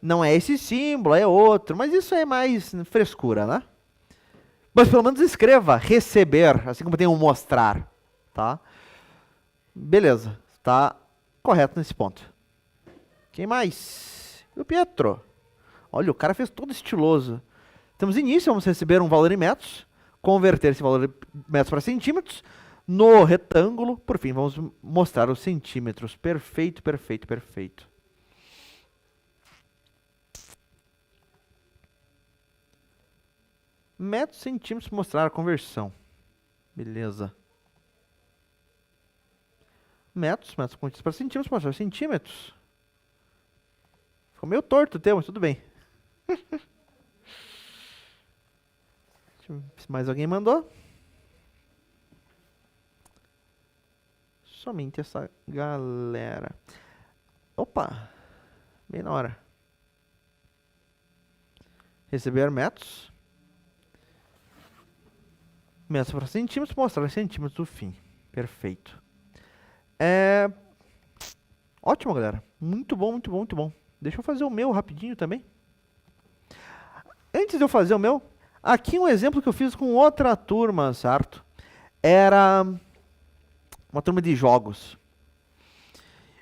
não é esse símbolo, é outro. Mas isso é mais frescura, né? Mas pelo menos escreva receber, assim como tem um mostrar, tá? Beleza, tá correto nesse ponto. Quem mais? O Pietro. Olha, o cara fez todo estiloso. Temos início, vamos receber um valor em metros, converter esse valor em metros para centímetros. No retângulo, por fim, vamos mostrar os centímetros. Perfeito, perfeito, perfeito. Metros, centímetros, mostrar a conversão. Beleza. Metros convertidos para centímetros, mostrar centímetros. Ficou meio torto o termo, mas tudo bem. Se mais alguém mandou. Somente essa galera. Opa! Bem na hora. Receber metros. Metros para centímetros, mostrar centímetros do fim. Perfeito. Ótimo, galera. Muito bom, muito bom, muito bom. Deixa eu fazer o meu rapidinho também. Antes de eu fazer o meu, aqui um exemplo que eu fiz com outra turma, certo? Era uma turma de jogos.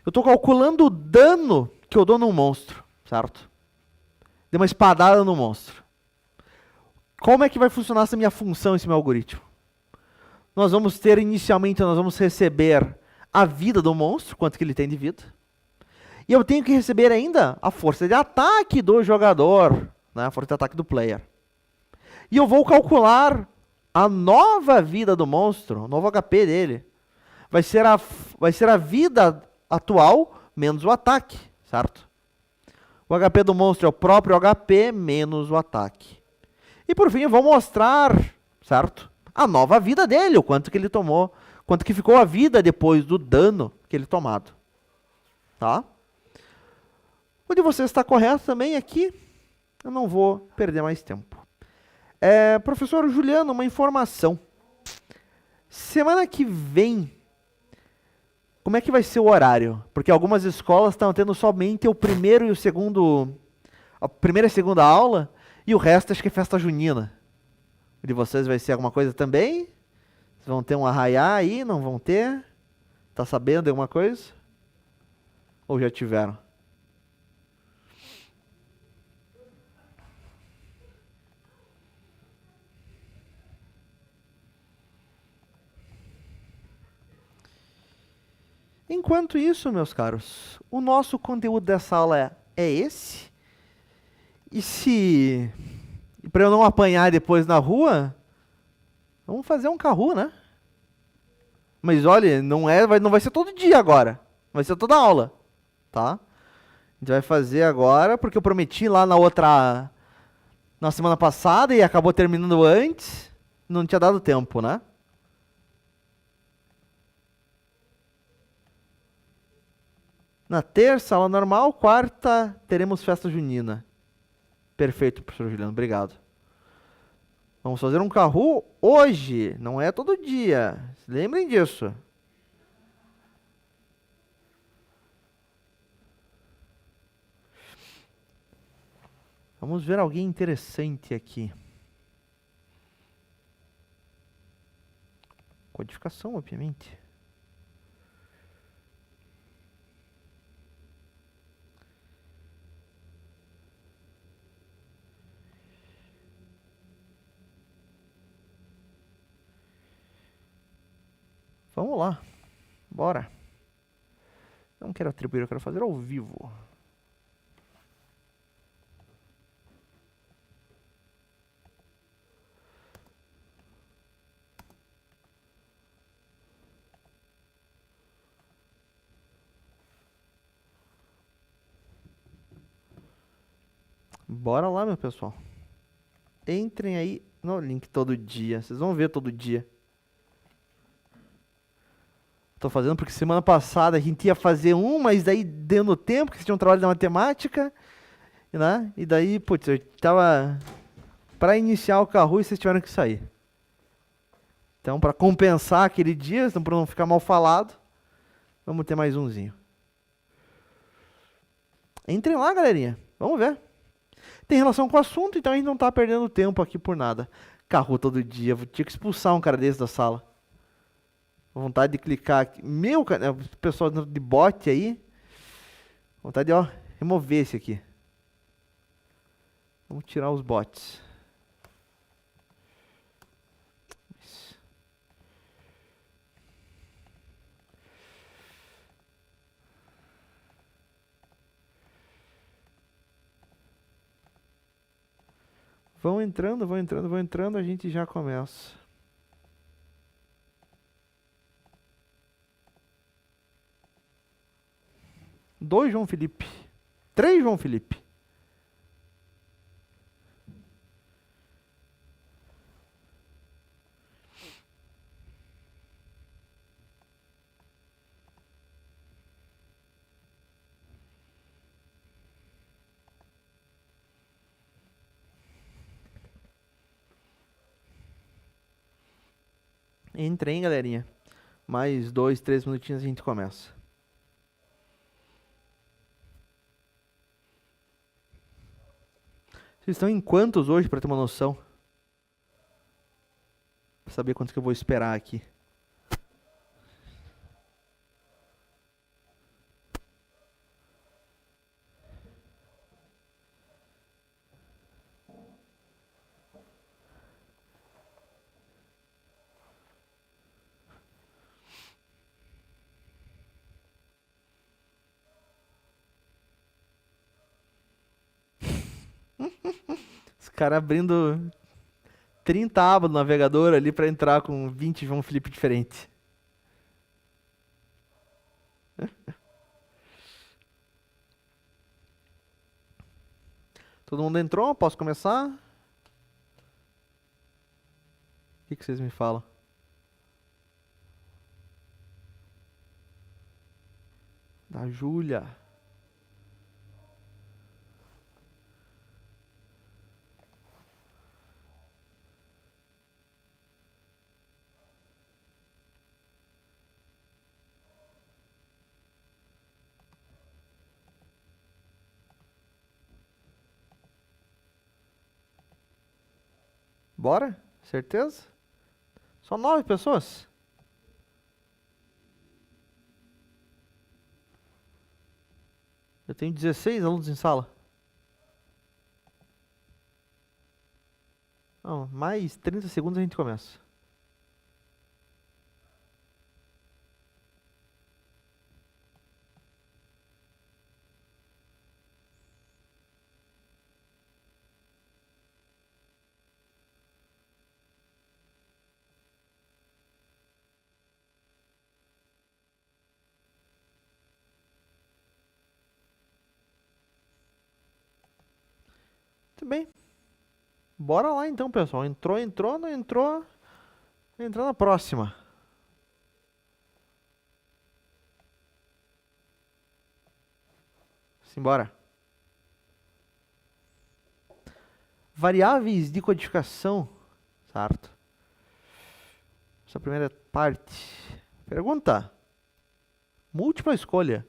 Eu estou calculando o dano que eu dou num monstro, certo? Dei uma espadada no monstro. Como é que vai funcionar essa minha função, esse meu algoritmo? Nós vamos ter, inicialmente, nós vamos receber a vida do monstro, quanto que ele tem de vida. E eu tenho que receber ainda a força de ataque do jogador, né? A força de ataque do player. E eu vou calcular a nova vida do monstro, o novo HP dele. Vai ser a vida atual menos o ataque, certo? O HP do monstro é o próprio HP menos o ataque. E por fim eu vou mostrar, certo? A nova vida dele, o quanto que ele tomou, quanto que ficou a vida depois do dano que ele tomado. Tá? O de vocês está correto também aqui. Eu não vou perder mais tempo. Professor Juliano, uma informação. Semana que vem, como é que vai ser o horário? Porque algumas escolas estão tendo somente o primeiro e o segundo, a primeira e a segunda aula, e o resto acho que é festa junina. O de vocês vai ser alguma coisa também? Vocês vão ter um arraiá aí? Não vão ter? Tá sabendo de alguma coisa? Ou já tiveram? Enquanto isso, meus caros, o nosso conteúdo dessa aula é esse. E para eu não apanhar depois na rua, vamos fazer um carro, né? Mas olha, não vai ser todo dia agora. Vai ser toda aula, tá? A gente vai fazer agora, porque eu prometi lá na semana passada e acabou terminando antes. Não tinha dado tempo, né? Na terça, aula normal. Quarta, teremos festa junina. Perfeito, professor Juliano. Obrigado. Vamos fazer um carro hoje. Não é todo dia. Lembrem disso. Vamos ver alguém interessante aqui. Codificação, obviamente. Vamos lá. Bora. Não quero atribuir, eu quero fazer ao vivo. Bora lá, meu pessoal. Entrem aí no link todo dia. Vocês vão ver todo dia. Tô fazendo porque semana passada a gente ia fazer um, mas daí deu no tempo, que vocês tinham um trabalho da matemática, né? E daí, putz, eu tava para iniciar o carro e vocês tiveram que sair. Então, para compensar aquele dia, então para não ficar mal falado, vamos ter mais umzinho. Entrem lá, galerinha. Vamos ver. Tem relação com o assunto, então a gente não tá perdendo tempo aqui por nada. Carro todo dia, vou ter que expulsar um cara desse da sala. Vontade de clicar aqui. Meu, cara, o pessoal de bot aí. Vontade de, ó, remover esse aqui. Vamos tirar os bots. Vão entrando, vão entrando, vão entrando, a gente já começa. Dois João Felipe. 3 João Felipe. Entrei, hein, galerinha. Mais 2, 3 minutinhos a gente começa. Vocês estão em quantos hoje, pra ter uma noção? Pra saber quantos que eu vou esperar aqui. Os caras abrindo 30 abas no navegador ali pra entrar com 20 João Felipe diferentes. Todo mundo entrou? Posso começar? O que vocês me falam? Da Júlia. Bora? Certeza? Só 9 pessoas? Eu tenho 16 alunos em sala. Não, mais 30 segundos a gente começa. Muito bem. Bora lá então, pessoal. Entrou, entrou, não entrou. Entrar na próxima. Simbora. Variáveis de codificação. Certo. Essa primeira parte. Pergunta. Múltipla escolha.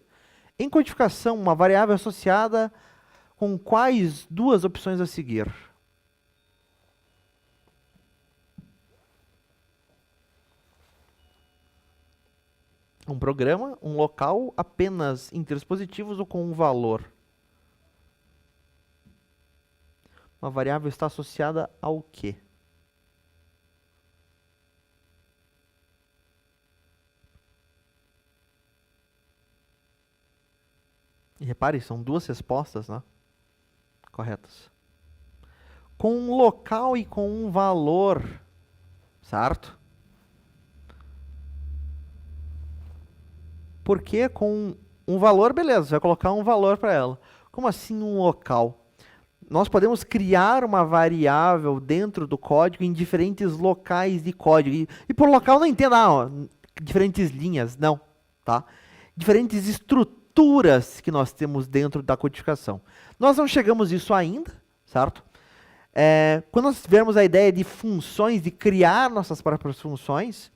Em codificação, uma variável associada com quais duas opções a seguir? Um programa, um local, apenas inteiros positivos ou com um valor? Uma variável está associada ao quê? E repare, são duas respostas, né? Corretas. Com um local e com um valor, certo? Porque com um valor, beleza, vai colocar um valor para ela. Como assim um local? Nós podemos criar uma variável dentro do código em diferentes locais de código. E por local não entenda, diferentes linhas, não, tá? Diferentes estruturas que nós temos dentro da codificação. Nós não chegamos nisso ainda, certo? Quando nós tivermos a ideia de funções, de criar nossas próprias funções,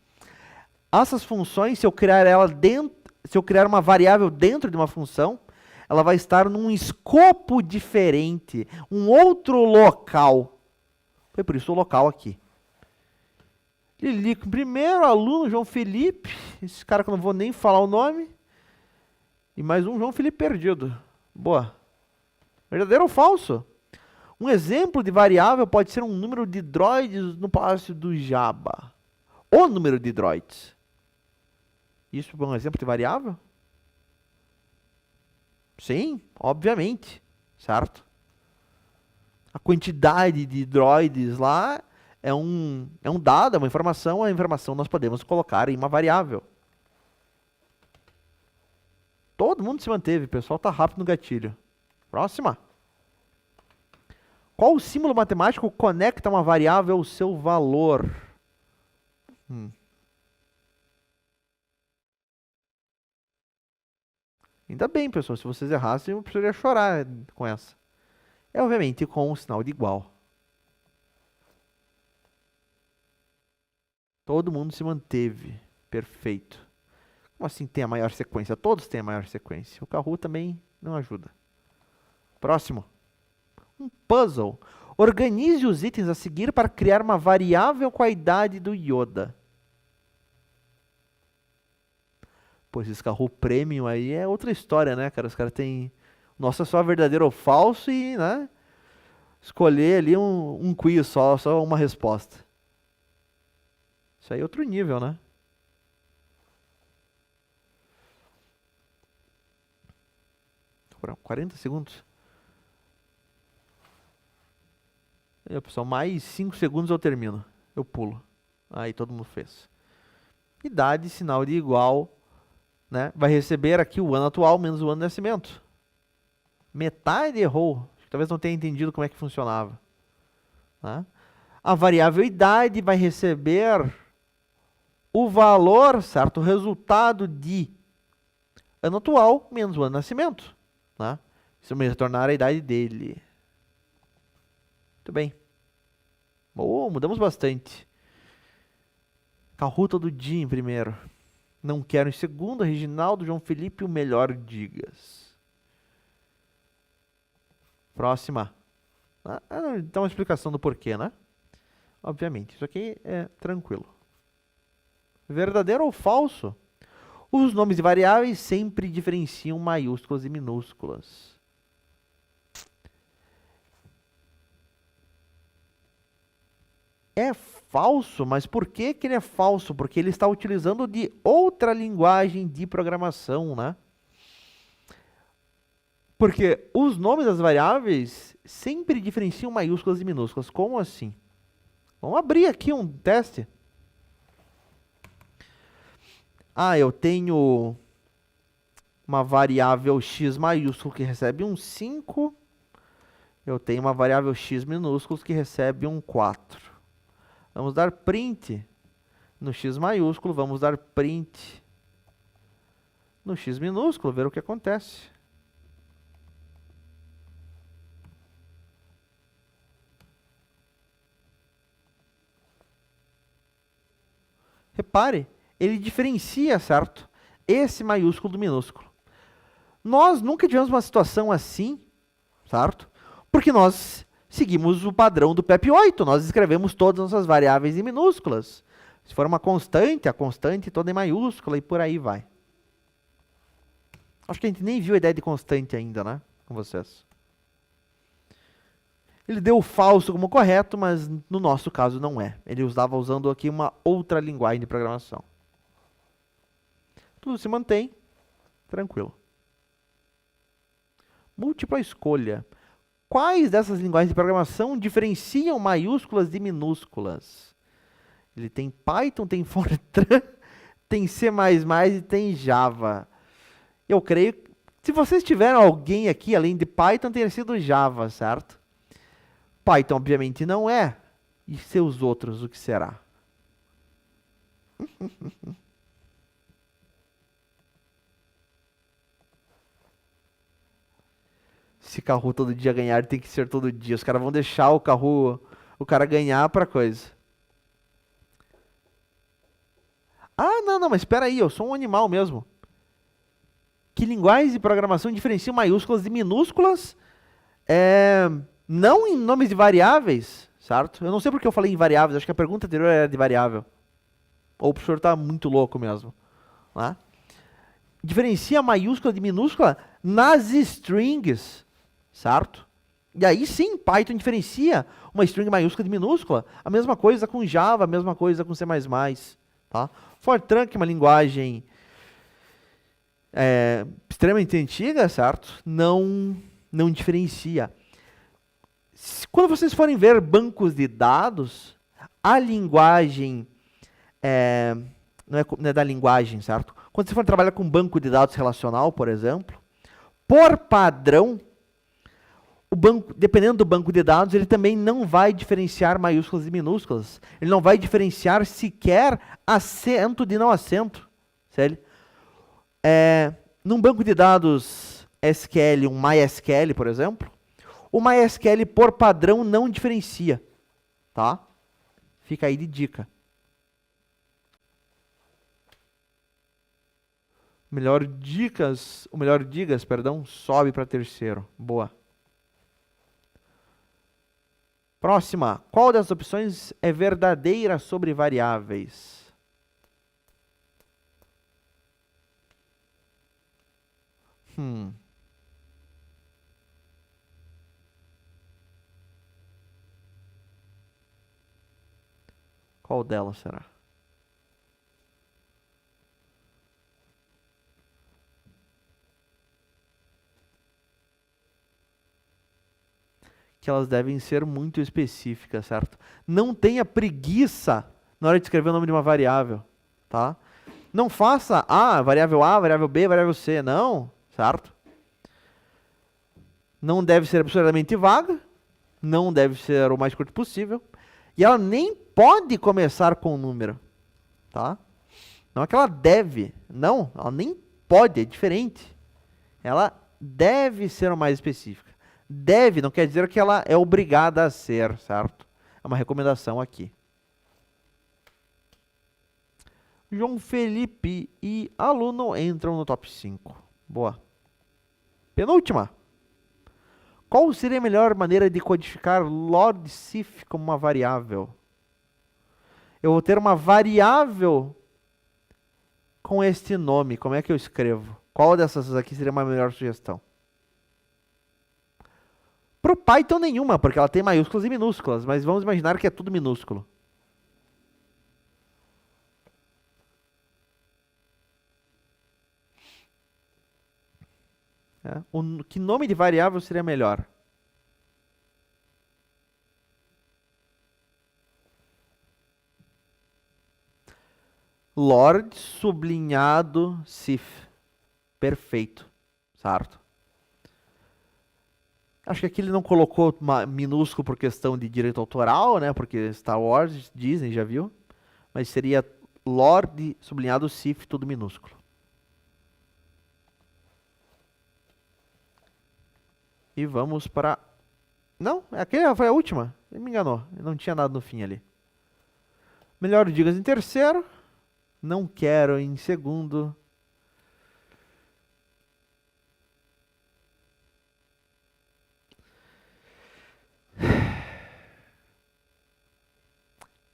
essas funções, se eu criar uma variável dentro de uma função, ela vai estar num escopo diferente, um outro local. Foi por isso o local aqui. Lilico, primeiro aluno, João Felipe, esse cara que eu não vou nem falar o nome, e mais um João Felipe perdido. Boa. Verdadeiro ou falso? Um exemplo de variável pode ser um número de droids no palácio do Jabba. O número de droids. Isso é um exemplo de variável? Sim, obviamente, certo? A quantidade de droids lá é um dado, é uma informação, a informação nós podemos colocar em uma variável. Todo mundo se manteve, o pessoal tá rápido no gatilho. Próxima. Qual o símbolo matemático conecta uma variável ao seu valor? Ainda bem, pessoal, se vocês errassem, eu precisaria chorar com essa. É, obviamente, com um sinal de igual. Todo mundo se manteve. Perfeito. Como assim tem a maior sequência? Todos têm a maior sequência. O Kahoot também não ajuda. Próximo. Um puzzle. Organize os itens a seguir para criar uma variável com a idade do Yoda. Pois esse Kahoot Premium aí é outra história, né, cara? Os caras têm... Nossa, só verdadeiro ou falso e, né? Escolher ali um quiz só uma resposta. Isso aí é outro nível, né? Por 40 segundos. Aí, pessoal, mais 5 segundos eu termino. Eu pulo. Aí todo mundo fez. Idade, sinal de igual, né? Vai receber aqui o ano atual menos o ano de nascimento. Metade errou. Talvez não tenha entendido como é que funcionava. Tá? A variável idade vai receber o valor, certo? O resultado de ano atual menos o ano de nascimento. Tá? Isso vai retornar a idade dele. Muito bem. Oh, mudamos bastante. Kahoot todo dia em primeiro. Não quero em segundo. Reginaldo, João Felipe, o melhor digas. Próxima. Então uma explicação do porquê, né? Obviamente, isso aqui é tranquilo. Verdadeiro ou falso? Os nomes de variáveis sempre diferenciam maiúsculas e minúsculas. É falso, mas por que que ele é falso? Porque ele está utilizando de outra linguagem de programação, né? Porque os nomes das variáveis sempre diferenciam maiúsculas e minúsculas. Como assim? Vamos abrir aqui um teste. Eu tenho uma variável x maiúsculo que recebe um 5. Eu tenho uma variável x minúsculo que recebe um 4. Vamos dar print no x maiúsculo. Vamos dar print no x minúsculo, ver o que acontece. Repare, ele diferencia, certo? Esse maiúsculo do minúsculo. Nós nunca tivemos uma situação assim, certo? Porque nós seguimos o padrão do PEP8. Nós escrevemos todas as nossas variáveis em minúsculas. Se for uma constante, a constante toda em maiúscula e por aí vai. Acho que a gente nem viu a ideia de constante ainda, né? Com vocês. Ele deu o falso como correto, mas no nosso caso não é. Ele estava usando aqui uma outra linguagem de programação. Tudo se mantém tranquilo. Múltipla escolha. Quais dessas linguagens de programação diferenciam maiúsculas de minúsculas? Ele tem Python, tem Fortran, tem C++ e tem Java. Eu creio que se vocês tiveram alguém aqui além de Python, teria sido Java, certo? Python, obviamente, não é. E seus outros, o que será? Se Kahoot todo dia ganhar, tem que ser todo dia. Os caras vão deixar o cara ganhar pra coisa. Não, mas espera aí, eu sou um animal mesmo. Que linguagens de programação diferenciam maiúsculas de minúsculas? Não em nomes de variáveis, certo? Eu não sei porque eu falei em variáveis, acho que a pergunta anterior era de variável. Ou o professor está muito louco mesmo. Né? Diferencia maiúscula de minúscula nas strings, certo? E aí sim, Python diferencia uma string maiúscula de minúscula. A mesma coisa com Java, a mesma coisa com C++. Tá? Fortran, que é uma linguagem extremamente antiga, certo? Não diferencia. Quando vocês forem ver bancos de dados, a linguagem não é da linguagem, certo? Quando você for trabalhar com banco de dados relacional, por exemplo, por padrão, dependendo do banco de dados, ele também não vai diferenciar maiúsculas e minúsculas. Ele não vai diferenciar sequer acento de não acento. Certo? Num banco de dados SQL, um MySQL, por exemplo, o MySQL por padrão não diferencia, tá? Fica aí de dica. O melhor digas, perdão, sobe para terceiro. Boa. Próxima. Qual das opções é verdadeira sobre variáveis? Qual delas será? Que elas devem ser muito específicas, certo? Não tenha preguiça na hora de escrever o nome de uma variável, tá? Não faça variável A, variável B, variável C, não, certo? Não deve ser absurdamente vaga, não deve ser o mais curto possível, e ela nem pode começar com um número, tá? Não é que ela deve, não, ela nem pode, é diferente. Ela deve ser o mais específica. Deve não quer dizer que ela é obrigada a ser, certo? É uma recomendação aqui. João Felipe e aluno entram no top 5. Boa. Penúltima. Qual seria a melhor maneira de codificar Lord Sif como uma variável? Eu vou ter uma variável com este nome. Como é que eu escrevo? Qual dessas aqui seria uma melhor sugestão? Para o Python nenhuma, porque ela tem maiúsculas e minúsculas, mas vamos imaginar que é tudo minúsculo. Que nome de variável seria melhor? Lord sublinhado Sif. Perfeito, certo? Acho que aqui ele não colocou minúsculo por questão de direito autoral, né? Porque Star Wars, Disney, já viu? Mas seria Lord sublinhado Sif, tudo minúsculo. E vamos para... Não, aquela foi a última. Ele me enganou. Não tinha nada no fim ali. Melhor digas em terceiro. Não quero em segundo.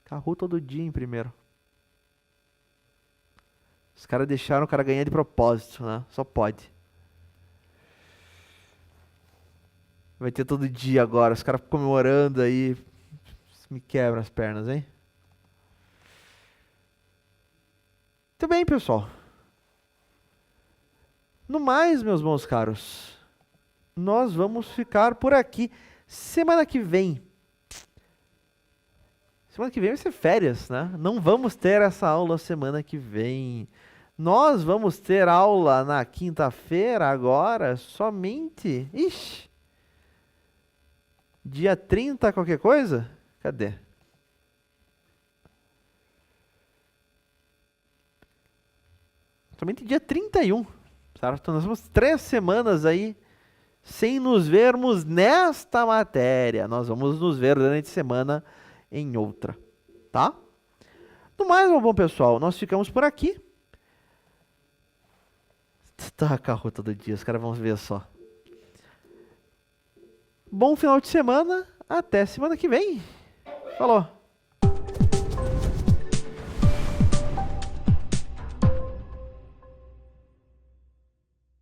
Carro todo dia em primeiro. Os caras deixaram o cara ganhar de propósito, né? Só pode. Vai ter todo dia agora. Os caras comemorando aí. Me quebra as pernas, hein? Muito bem, pessoal. No mais, meus bons caros, nós vamos ficar por aqui. Semana que vem vai ser férias, né? Não vamos ter essa aula semana que vem. Nós vamos ter aula na quinta-feira agora, somente... Ixi! Dia 30 qualquer coisa? Cadê? Somente dia 31, certo? Nós temos 3 semanas aí sem nos vermos nesta matéria. Nós vamos nos ver durante a semana em outra, tá? No mais, meu bom pessoal, nós ficamos por aqui. Tá, carro todo dia, os caras vão ver só. Bom final de semana, até semana que vem. Falou!